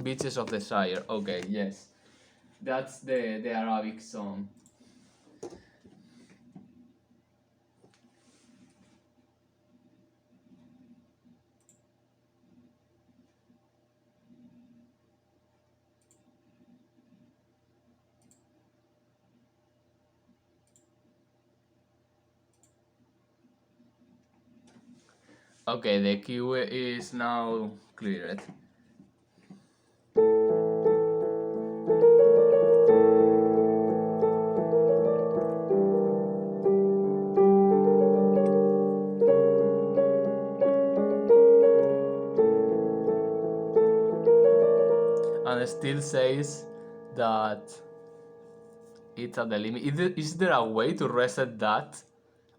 Beaches of Desire. Okay, yes. That's the Arabic song. Okay, the queue is now cleared. And it still says that it's at the limit. Is there a way to reset that?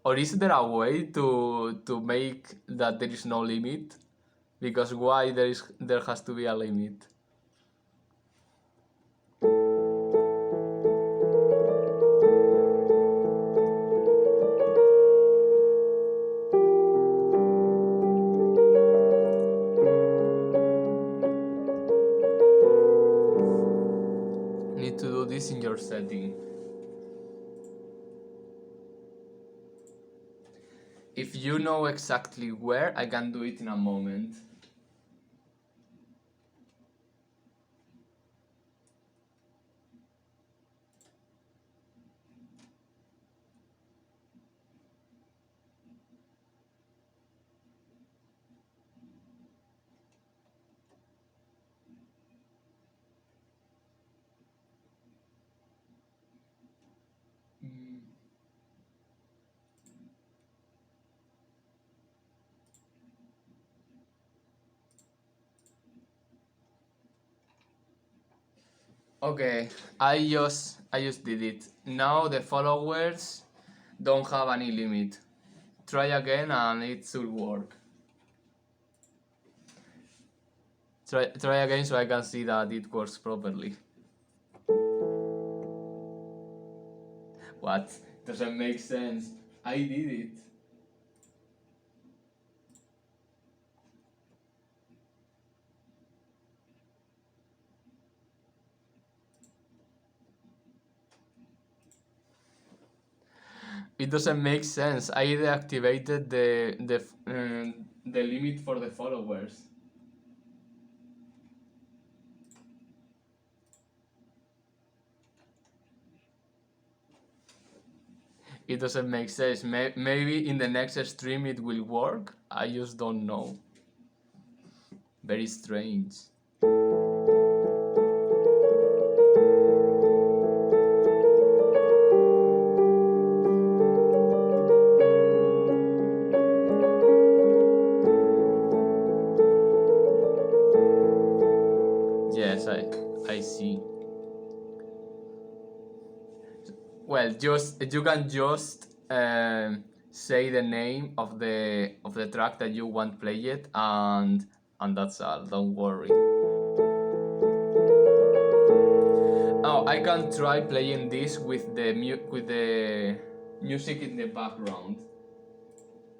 Or is there a way to make that there is no limit? Because why there has to be a limit? Need to do this in your setting. If you know exactly where, I can do it in a moment. Okay, I just did it. Now the followers don't have any limit. Try again and it should work. Try again so I can see that it works properly. What? Doesn't make sense. I did it. It doesn't make sense. I deactivated the limit for the followers. it doesn't make sense. Maybe in the next stream it will work. I just don't know. Very strange. Yes, I see. Well, just you can just say the name of the track that you want played, and that's all. Don't worry. Oh, I can try playing this with the music in the background.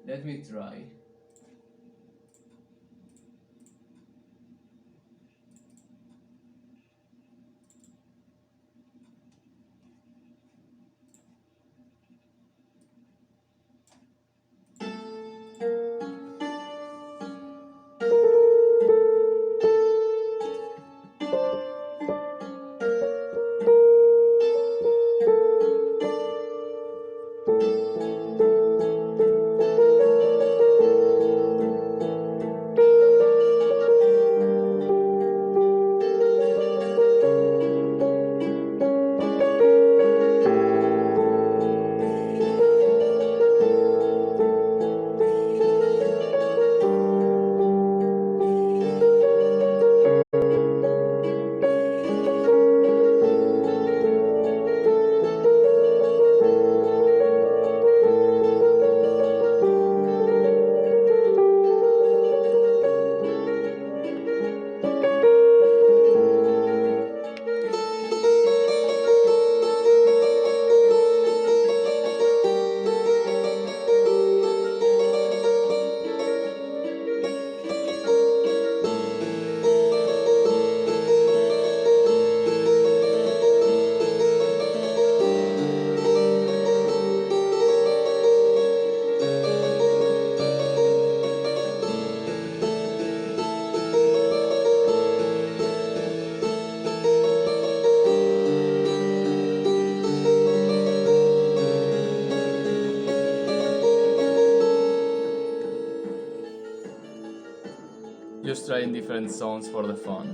Let me try. Just trying different songs for the fun.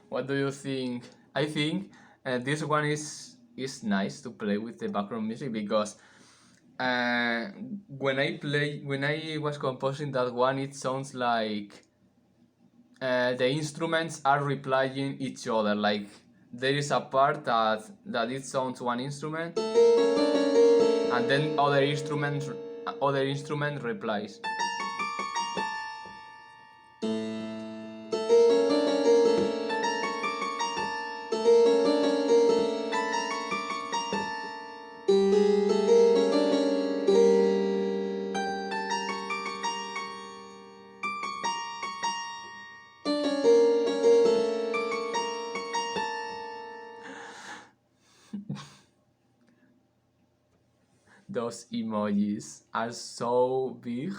What do you think? I think this one is nice to play with the background music because uh, when I was composing that one, it sounds like the instruments are replying each other. Like there is a part that it sounds one instrument, and then other instrument replies. Those emojis are so big.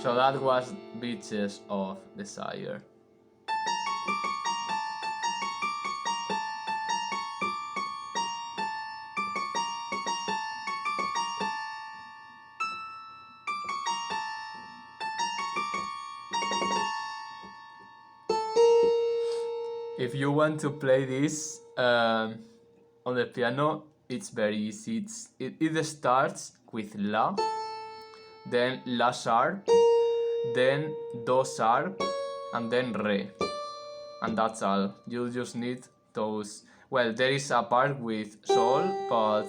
So that was Beaches of Desire. If you want to play this on the piano, it's very easy. It starts with La, then La sharp, then Do sharp, and then Re. And that's all. You just need those. Well, there is a part with Sol, but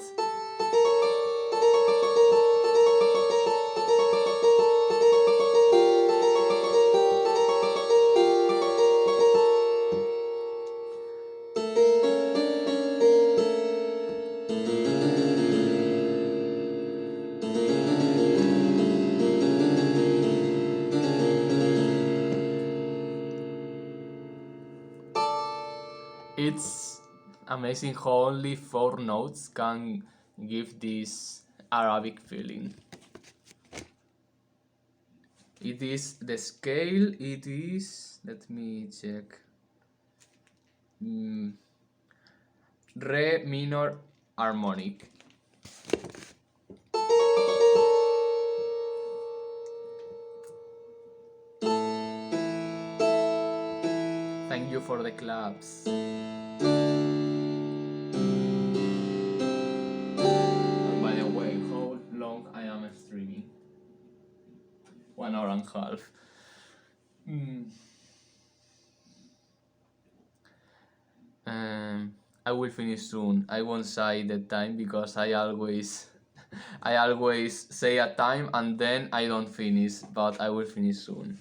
it's amazing how only 4 notes can give this Arabic feeling. It is the scale, it is, let me check, Re minor harmonic. Thank you for the claps. By the way, how long I am streaming? 1 hour and a half. I will finish soon. I won't say the time because I always I always say a time and then I don't finish, but I will finish soon.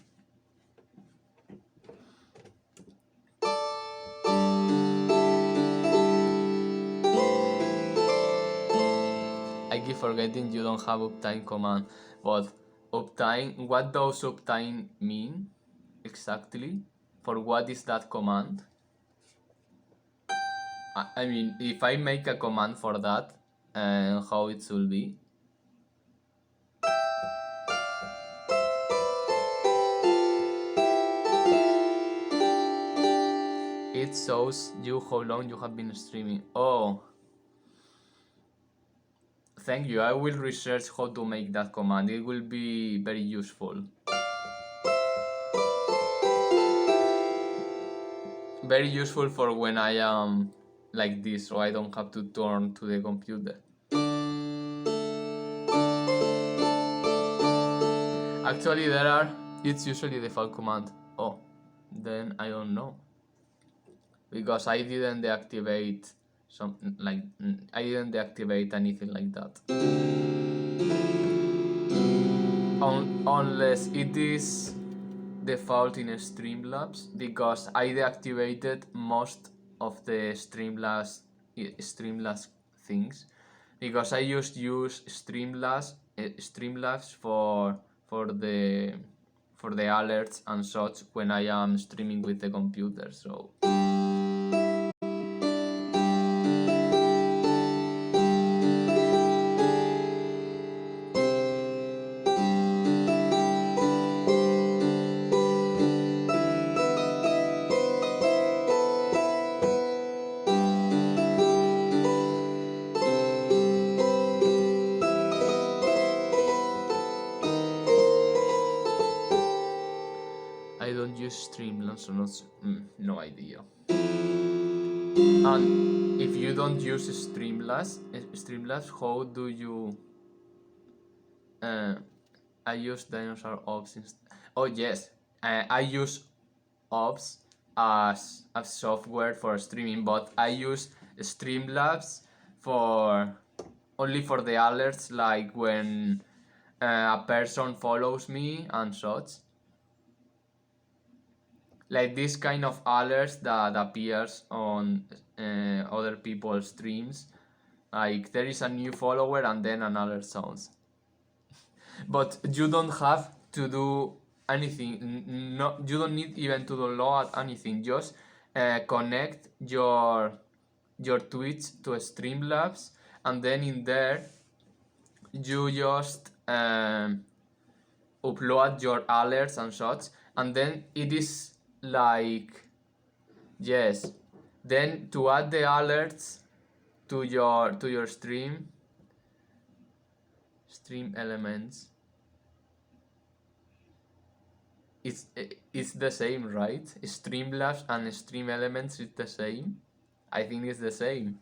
I keep forgetting you don't have uptime command, but uptime, what does uptime mean exactly? For what is that command? I mean, if I make a command for that, how it should be? It shows you how long you have been streaming. Oh, thank you. I will research how to make that command. It will be very useful. Very useful for when I am like this, so I don't have to turn to the computer. Actually, it's usually the default command. Oh, then I don't know. Because I didn't deactivate I didn't deactivate anything like that. Unless it is default in Streamlabs, because I deactivated most of the Streamlabs things, because I just use Streamlabs for the alerts and such when I am streaming with the computer. So use Streamlabs or not? No idea. And if you don't use Streamlabs, how do you? I use Dinosaur Ops. Oh yes, I use Ops as software for streaming, but I use Streamlabs for only for the alerts, like when a person follows me and such. Like this kind of alerts that appears on other people's streams, like there is a new follower and then an alert sounds. But you don't have to do anything. No, you don't need even to download anything. Just connect your Twitch to Streamlabs, and then in there you just upload your alerts and such, and then it is like, yes, then to add the alerts to your stream elements, it's the same, right? Streamlabs and stream elements is the same. I think it's the same.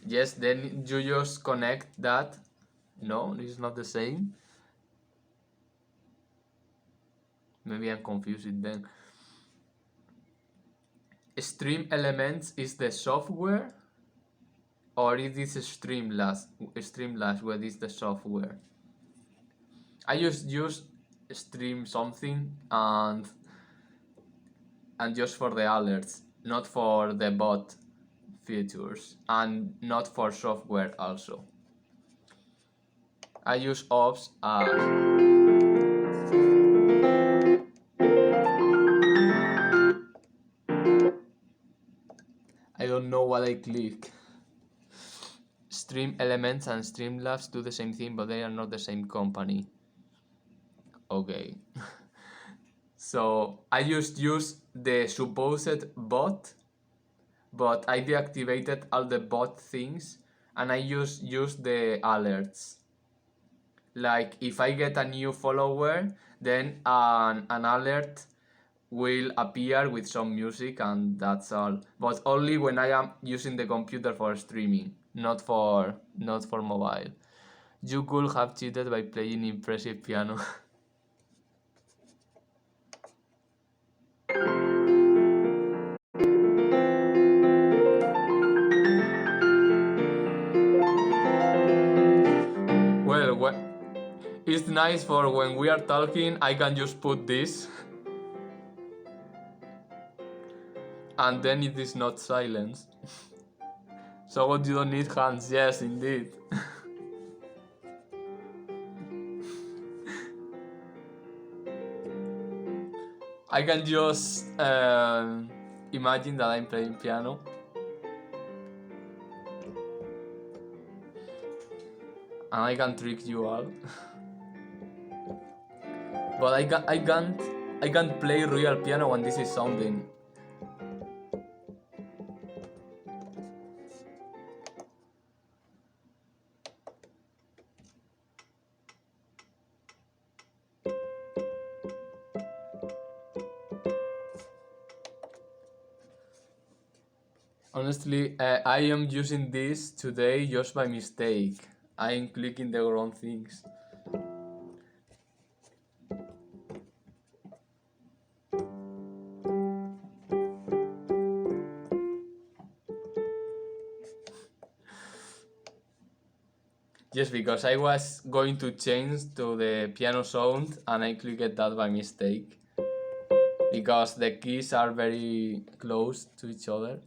Yes, then you just connect that. No, it's not the same. Maybe I'm confused then. Stream elements is the software, or it is Streamlabs where is the software? I just use stream something and just for the alerts, not for the bot features, and not for software also. I use Ops as I don't know what I click. Stream Elements and Streamlabs do the same thing, but they are not the same company. Okay. So I just use the supposed bot, but I deactivated all the bot things, and I use the alerts. Like if I get a new follower, then an alert will appear with some music, and that's all. But only when I am using the computer for streaming, not for mobile. You could have cheated by playing impressive piano. Well, it's nice for when we are talking, I can just put this. And then it is not silence. So what, you don't need hands? Yes, indeed. I can just imagine that I'm playing piano. And I can trick you all. But I can't play real piano when this is sounding. Honestly, I am using this today just by mistake. I am clicking the wrong things. Just because I was going to change to the piano sound and I clicked that by mistake. Because the keys are very close to each other.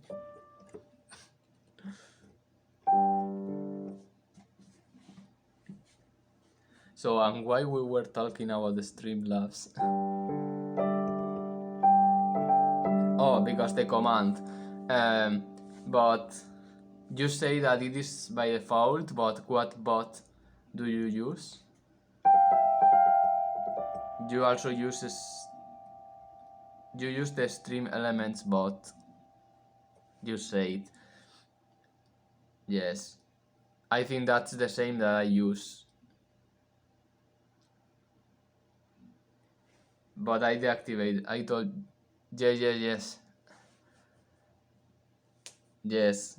So, and why we were talking about the Streamlabs? Oh, because the command. But you say that it is by default, but what bot do you use? You also use the Stream Elements bot. You said. Yes. I think that's the same that I use. but I deactivated. I told, yes, yes, yes, yes.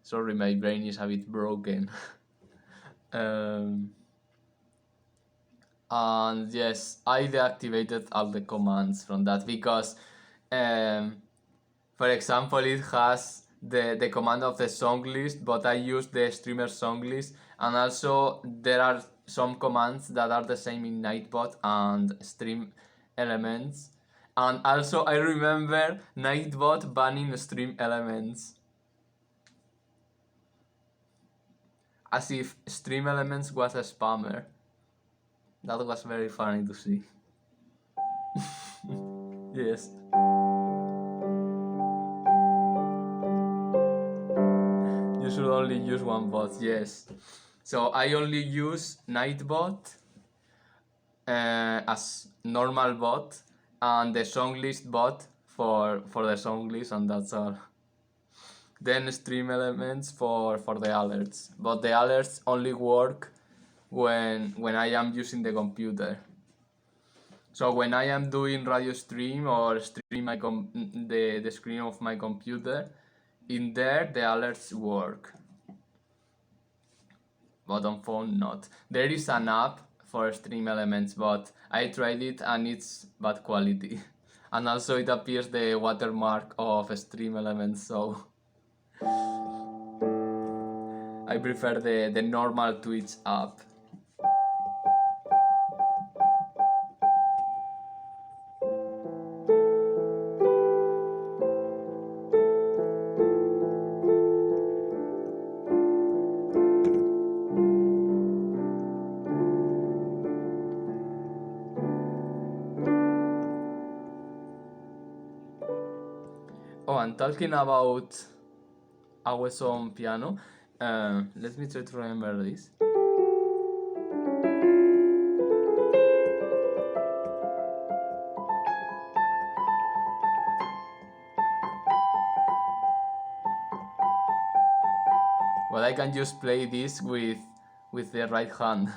Sorry, my brain is a bit broken. um, and yes, I deactivated all the commands from that because, um, for example, it has the command of the song list, but I use the streamer song list, and also there are some commands that are the same in Nightbot and Stream Elements. And also I remember Nightbot banning Stream Elements, as if Stream Elements was a spammer. That was very funny to see. Yes. You should only use one bot, yes. So I only use Nightbot as normal bot and the song list bot for the song list, and that's all. Then stream elements for the alerts, but the alerts only work when I am using the computer. So when I am doing radio stream or stream the screen of my computer, in there the alerts work, but on phone not. There is an app for stream elements, but I tried it and it's bad quality. And also it appears the watermark of stream elements, so I prefer the normal Twitch app. Oh, and talking about always on piano, let me try to remember this. Well, I can just play this with the right hand.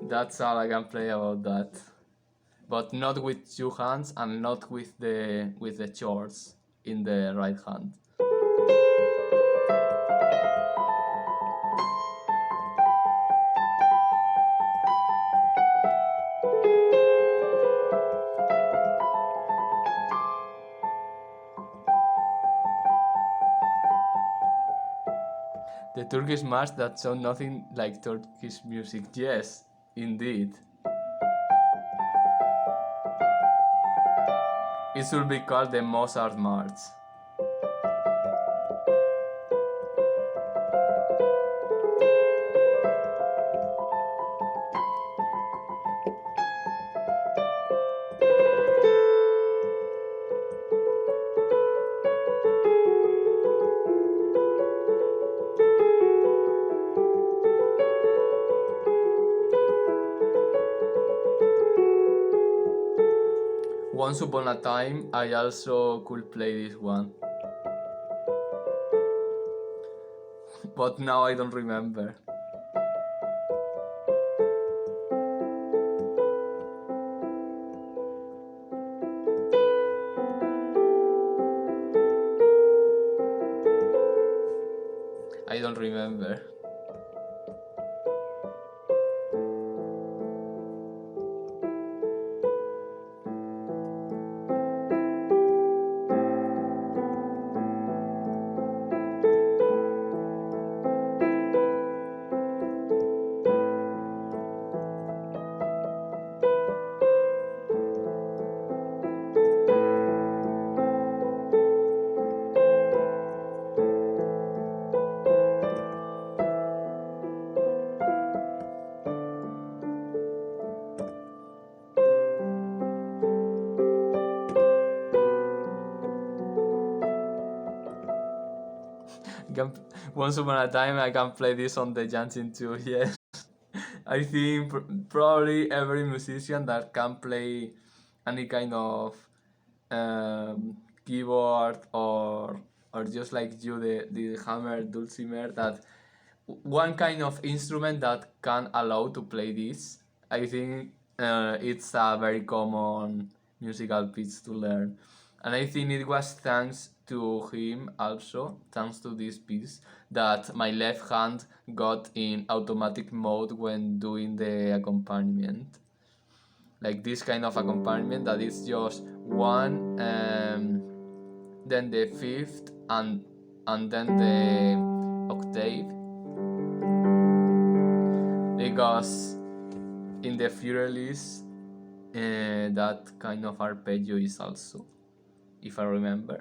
That's all I can play about that. But not with two hands and not with the chords in the right hand. The Turkish march that sound nothing like Turkish music. Yes, indeed. It should be called the Mozart March. Once upon a time, I also could play this one. But now I don't remember. I don't remember. Can, once upon a time, I can play this on the Jansin too. Yes, I think probably every musician that can play any kind of keyboard or just like you, the hammer, dulcimer, that one kind of instrument that can allow to play this. I think it's a very common musical piece to learn, and I think it was thanks to him also, thanks to this piece, that my left hand got in automatic mode when doing the accompaniment. Like this kind of accompaniment that is just one, then the fifth, and then the octave, because in the Furelist, that kind of arpeggio is also, if I remember.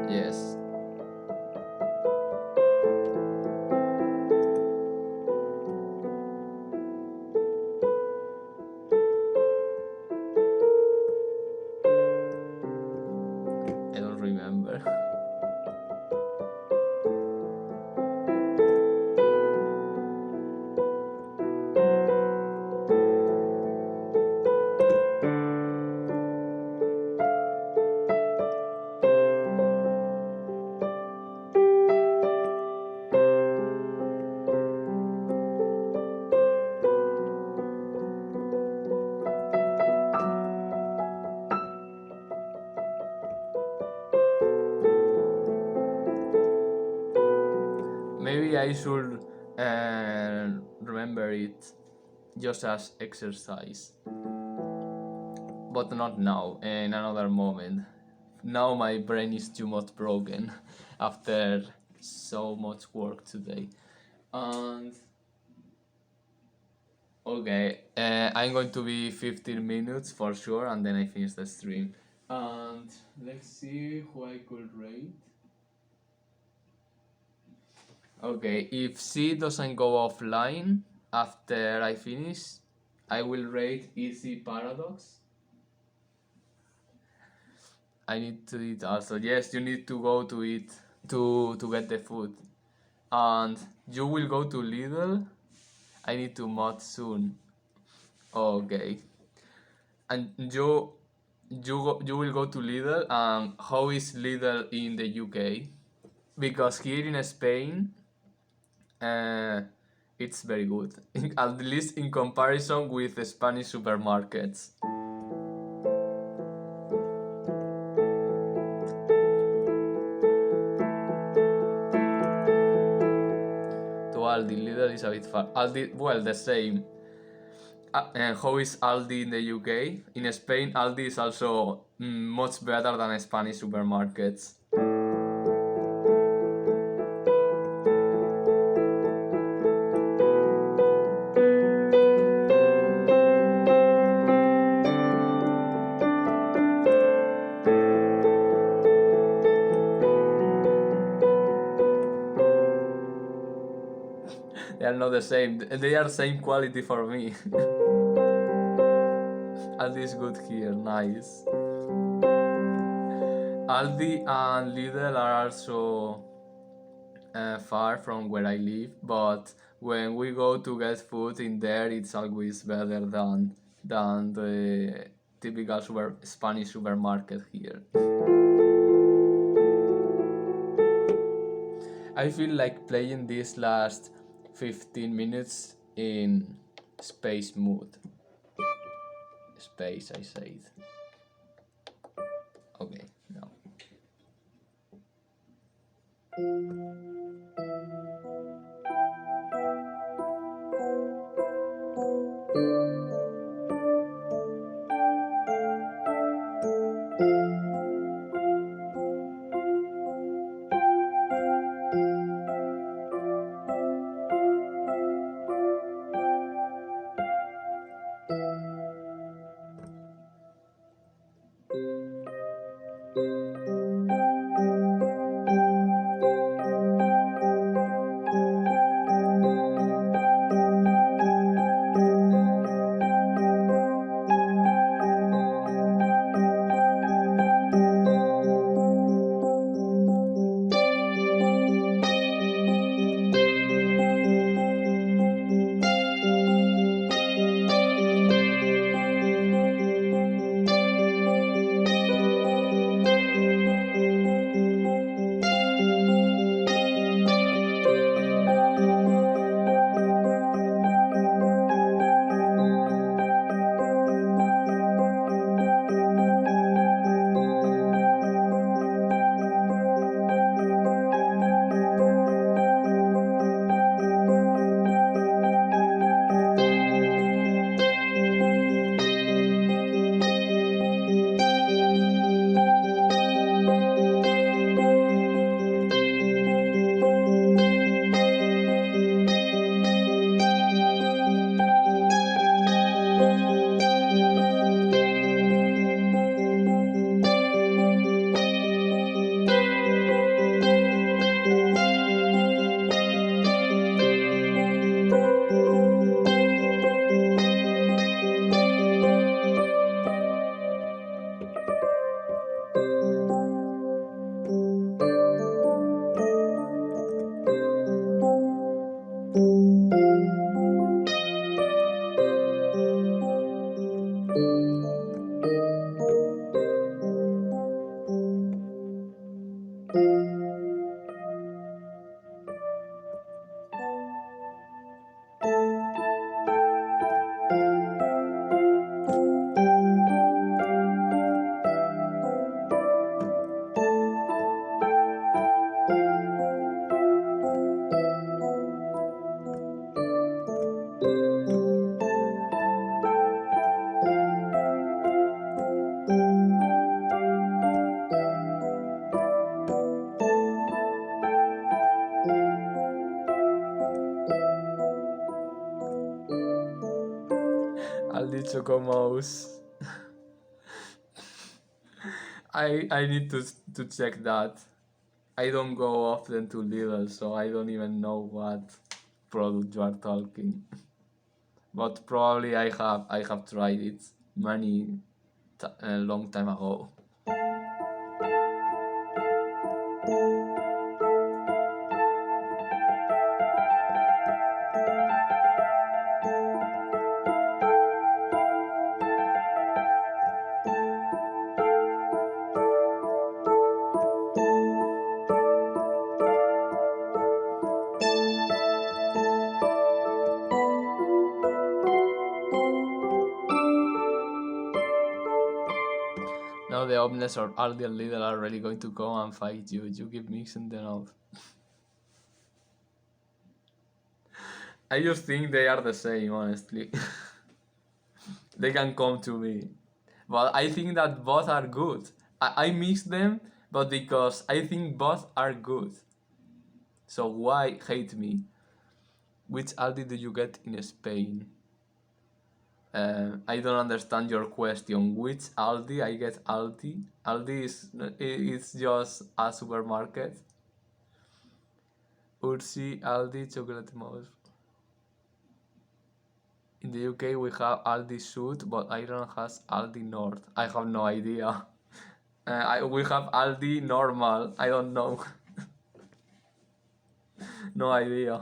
Yes. I don't remember. Maybe I should remember it just as exercise, but not now, in another moment. Now my brain is too much broken after so much work today. And okay, I'm going to be 15 minutes for sure, and then I finish the stream. And let's see who I could rate. Okay, if C doesn't go offline after I finish, I will rate Easy Paradox. I need to eat also. Yes, you need to go to eat to get the food. And you will go to Lidl. I need to mod soon. Okay. And you will go to Lidl. And how is Lidl in the UK? Because here in Spain, uh, it's very good. At least in comparison with the Spanish supermarkets. To Aldi, Lidl is a bit far. Aldi, well, the same. And how is Aldi in the UK? In Spain, Aldi is also much better than Spanish supermarkets. They are not the same. They are same quality for me. Aldi is good here, nice. Aldi and Lidl are also far from where I live, but when we go to get food in there, it's always better than the typical Spanish supermarket here. I feel like playing this last 15 minutes in space mood. Space, I said. Okay, now. Choco Mouse. I need to check that. I don't go often to Lidl, so I don't even know what product you are talking. But probably I have tried it many a long time ago. Now the Omnes or Aldi and Lidl are really going to go and fight you. You keep mixing them up. I just think they are the same, honestly. They can come to me. But I think that both are good. I mix them, but because I think both are good. So why hate me? Which Aldi do you get in Spain? I don't understand your question. Which Aldi? I get Aldi. Aldi is just a supermarket. Ursi, Aldi, Chocolate Mouse. In the UK we have Aldi Sud, but Ireland has Aldi North. I have no idea. We have Aldi Normal. I don't know. No idea.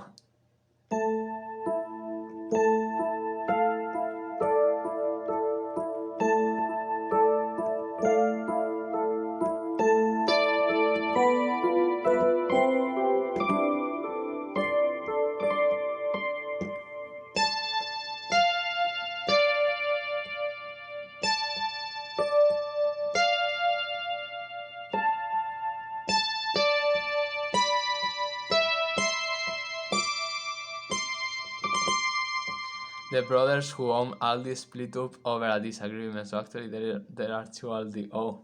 The brothers who own Aldi split up over a disagreement, so actually there are two Aldi. Oh,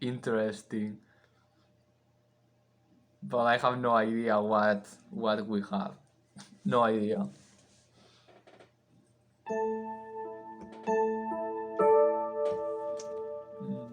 interesting. But I have no idea what we have. No idea. Mm.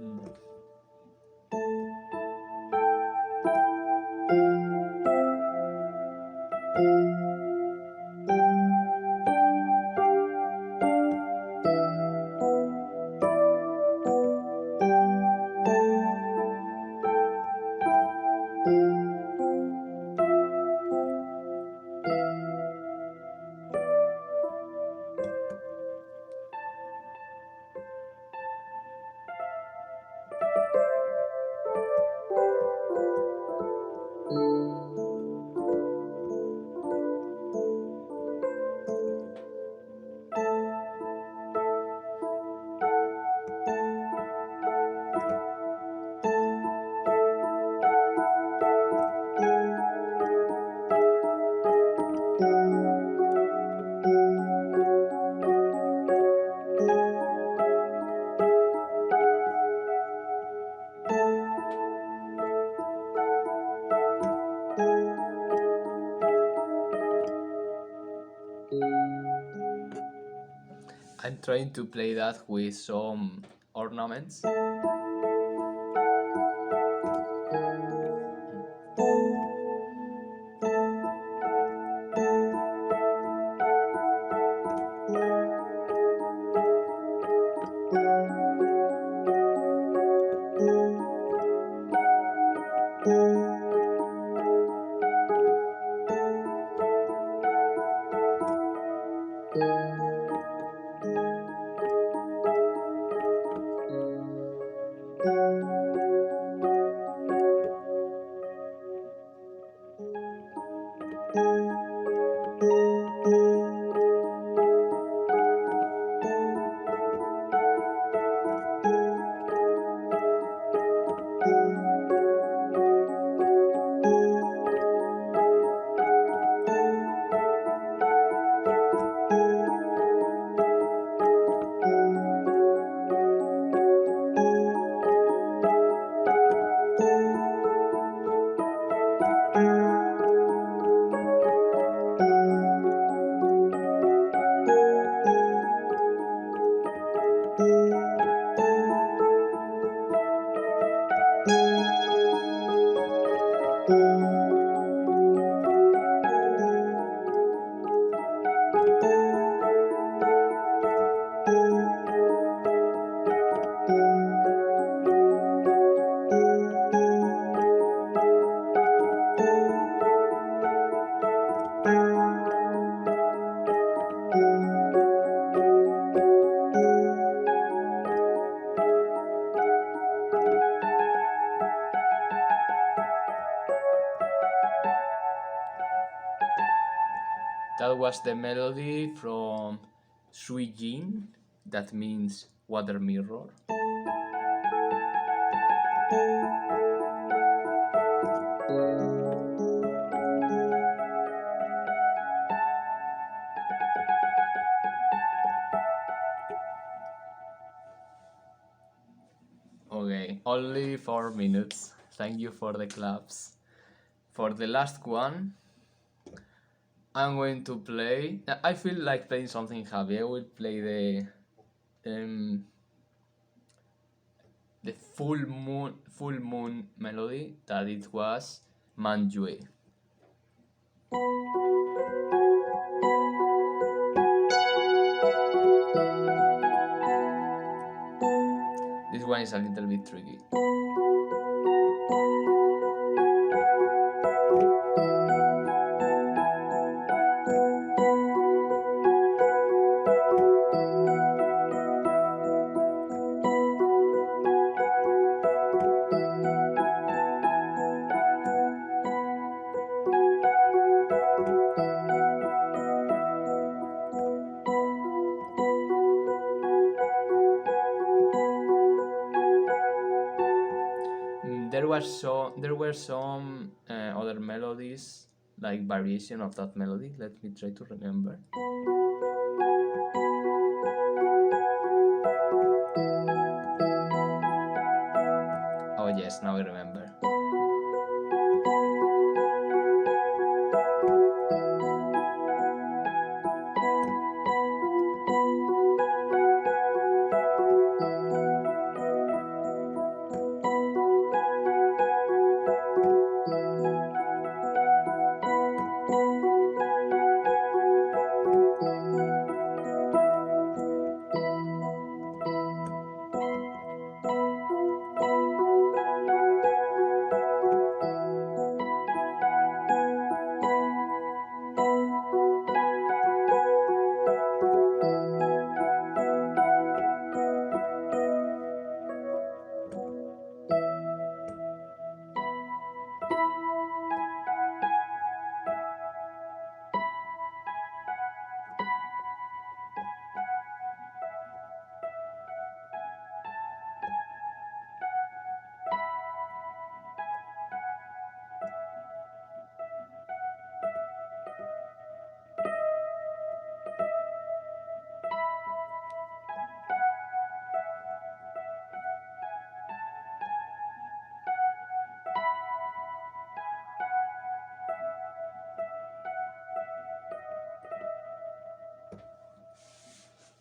I'm trying to play that with some ornaments. that was the melody from Sui Jin, that means water mirror. Okay, only 4 minutes. Thank you for the claps. For the last one, I'm going to play. I feel like playing something heavy. I will play the full moon melody that it was Manjue. This one is a little bit tricky. There were some other melodies, like variation of that melody. Let me try to remember. Oh yes, now I remember.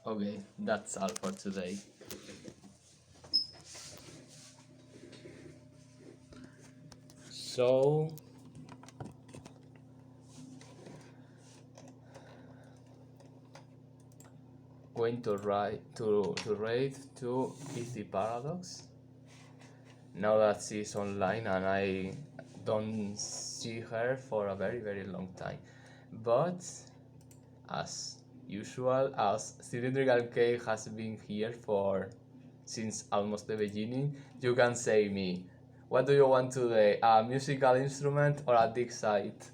Okay, that's all for today. So going to rate to Easy Paradox. Now that she's online and I don't see her for a very long time. But as usual, as Cylindrical Cake has been here for since almost the beginning, you can say me, what do you want today? A musical instrument or a dig site?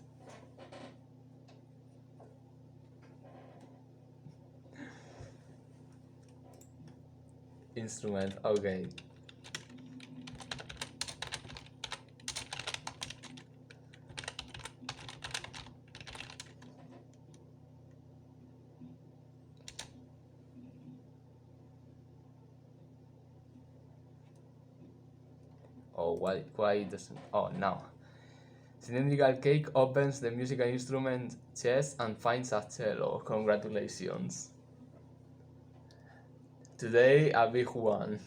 Instrument, okay. Oh, why doesn't? Oh, now. Cylindrical Cake opens the musical instrument chest and finds a cello. Congratulations. Today, a big one.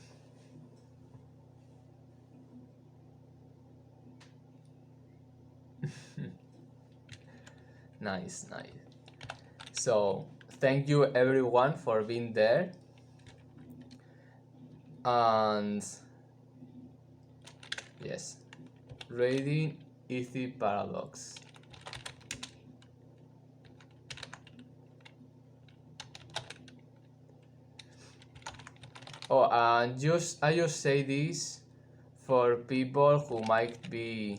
Nice. So, thank you everyone for being there. And yes, reading Easy Paradox. Oh, and I just say this for people who might be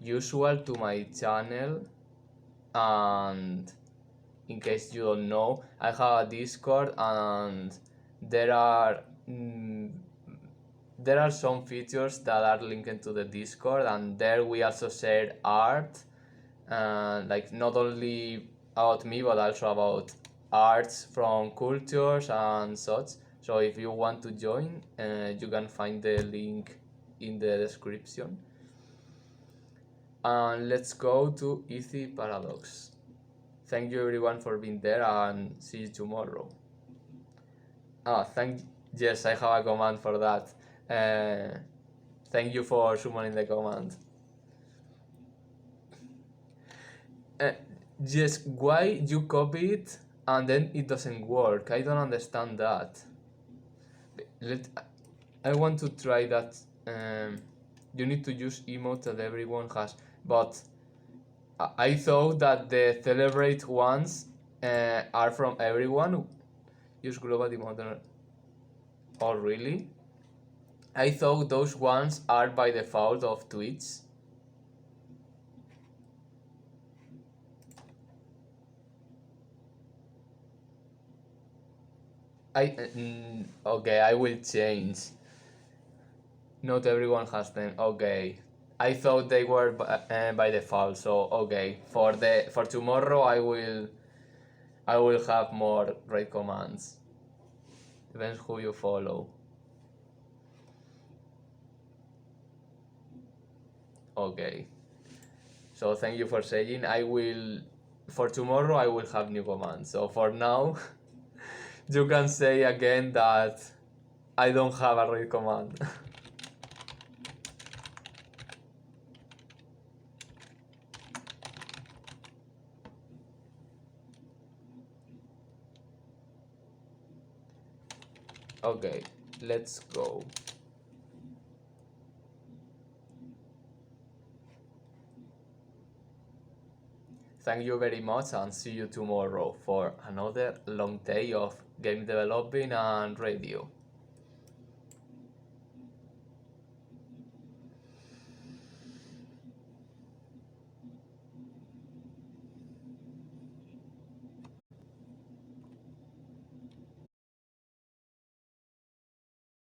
usual to my channel and in case you don't know, I have a Discord, and there are mm, there are some features that are linked to the Discord, and there we also share art, like not only about me but also about arts from cultures and such. So if you want to join, you can find the link in the description. And let's go to Easy Paradox. Thank you everyone for being there, and see you tomorrow. Yes, I have a command for that. Thank you for summoning the command. Uh, yes, why you copy it and then it doesn't work? I don't understand that. Let I want to try that. You need to use emote that everyone has, but I thought that the celebrate ones are from everyone. Use global emote. Oh really? I thought those ones are by default of Twitch. Okay, I will change. Not everyone has them. Okay, I thought they were by default. So okay, for tomorrow I will have more raid commands. Depends who you follow. Okay. So thank you for saying. I will for tomorrow I will have new commands. So for now, you can say again that I don't have a raid command. Okay, let's go. Thank you very much, and see you tomorrow for another long day of game developing and radio.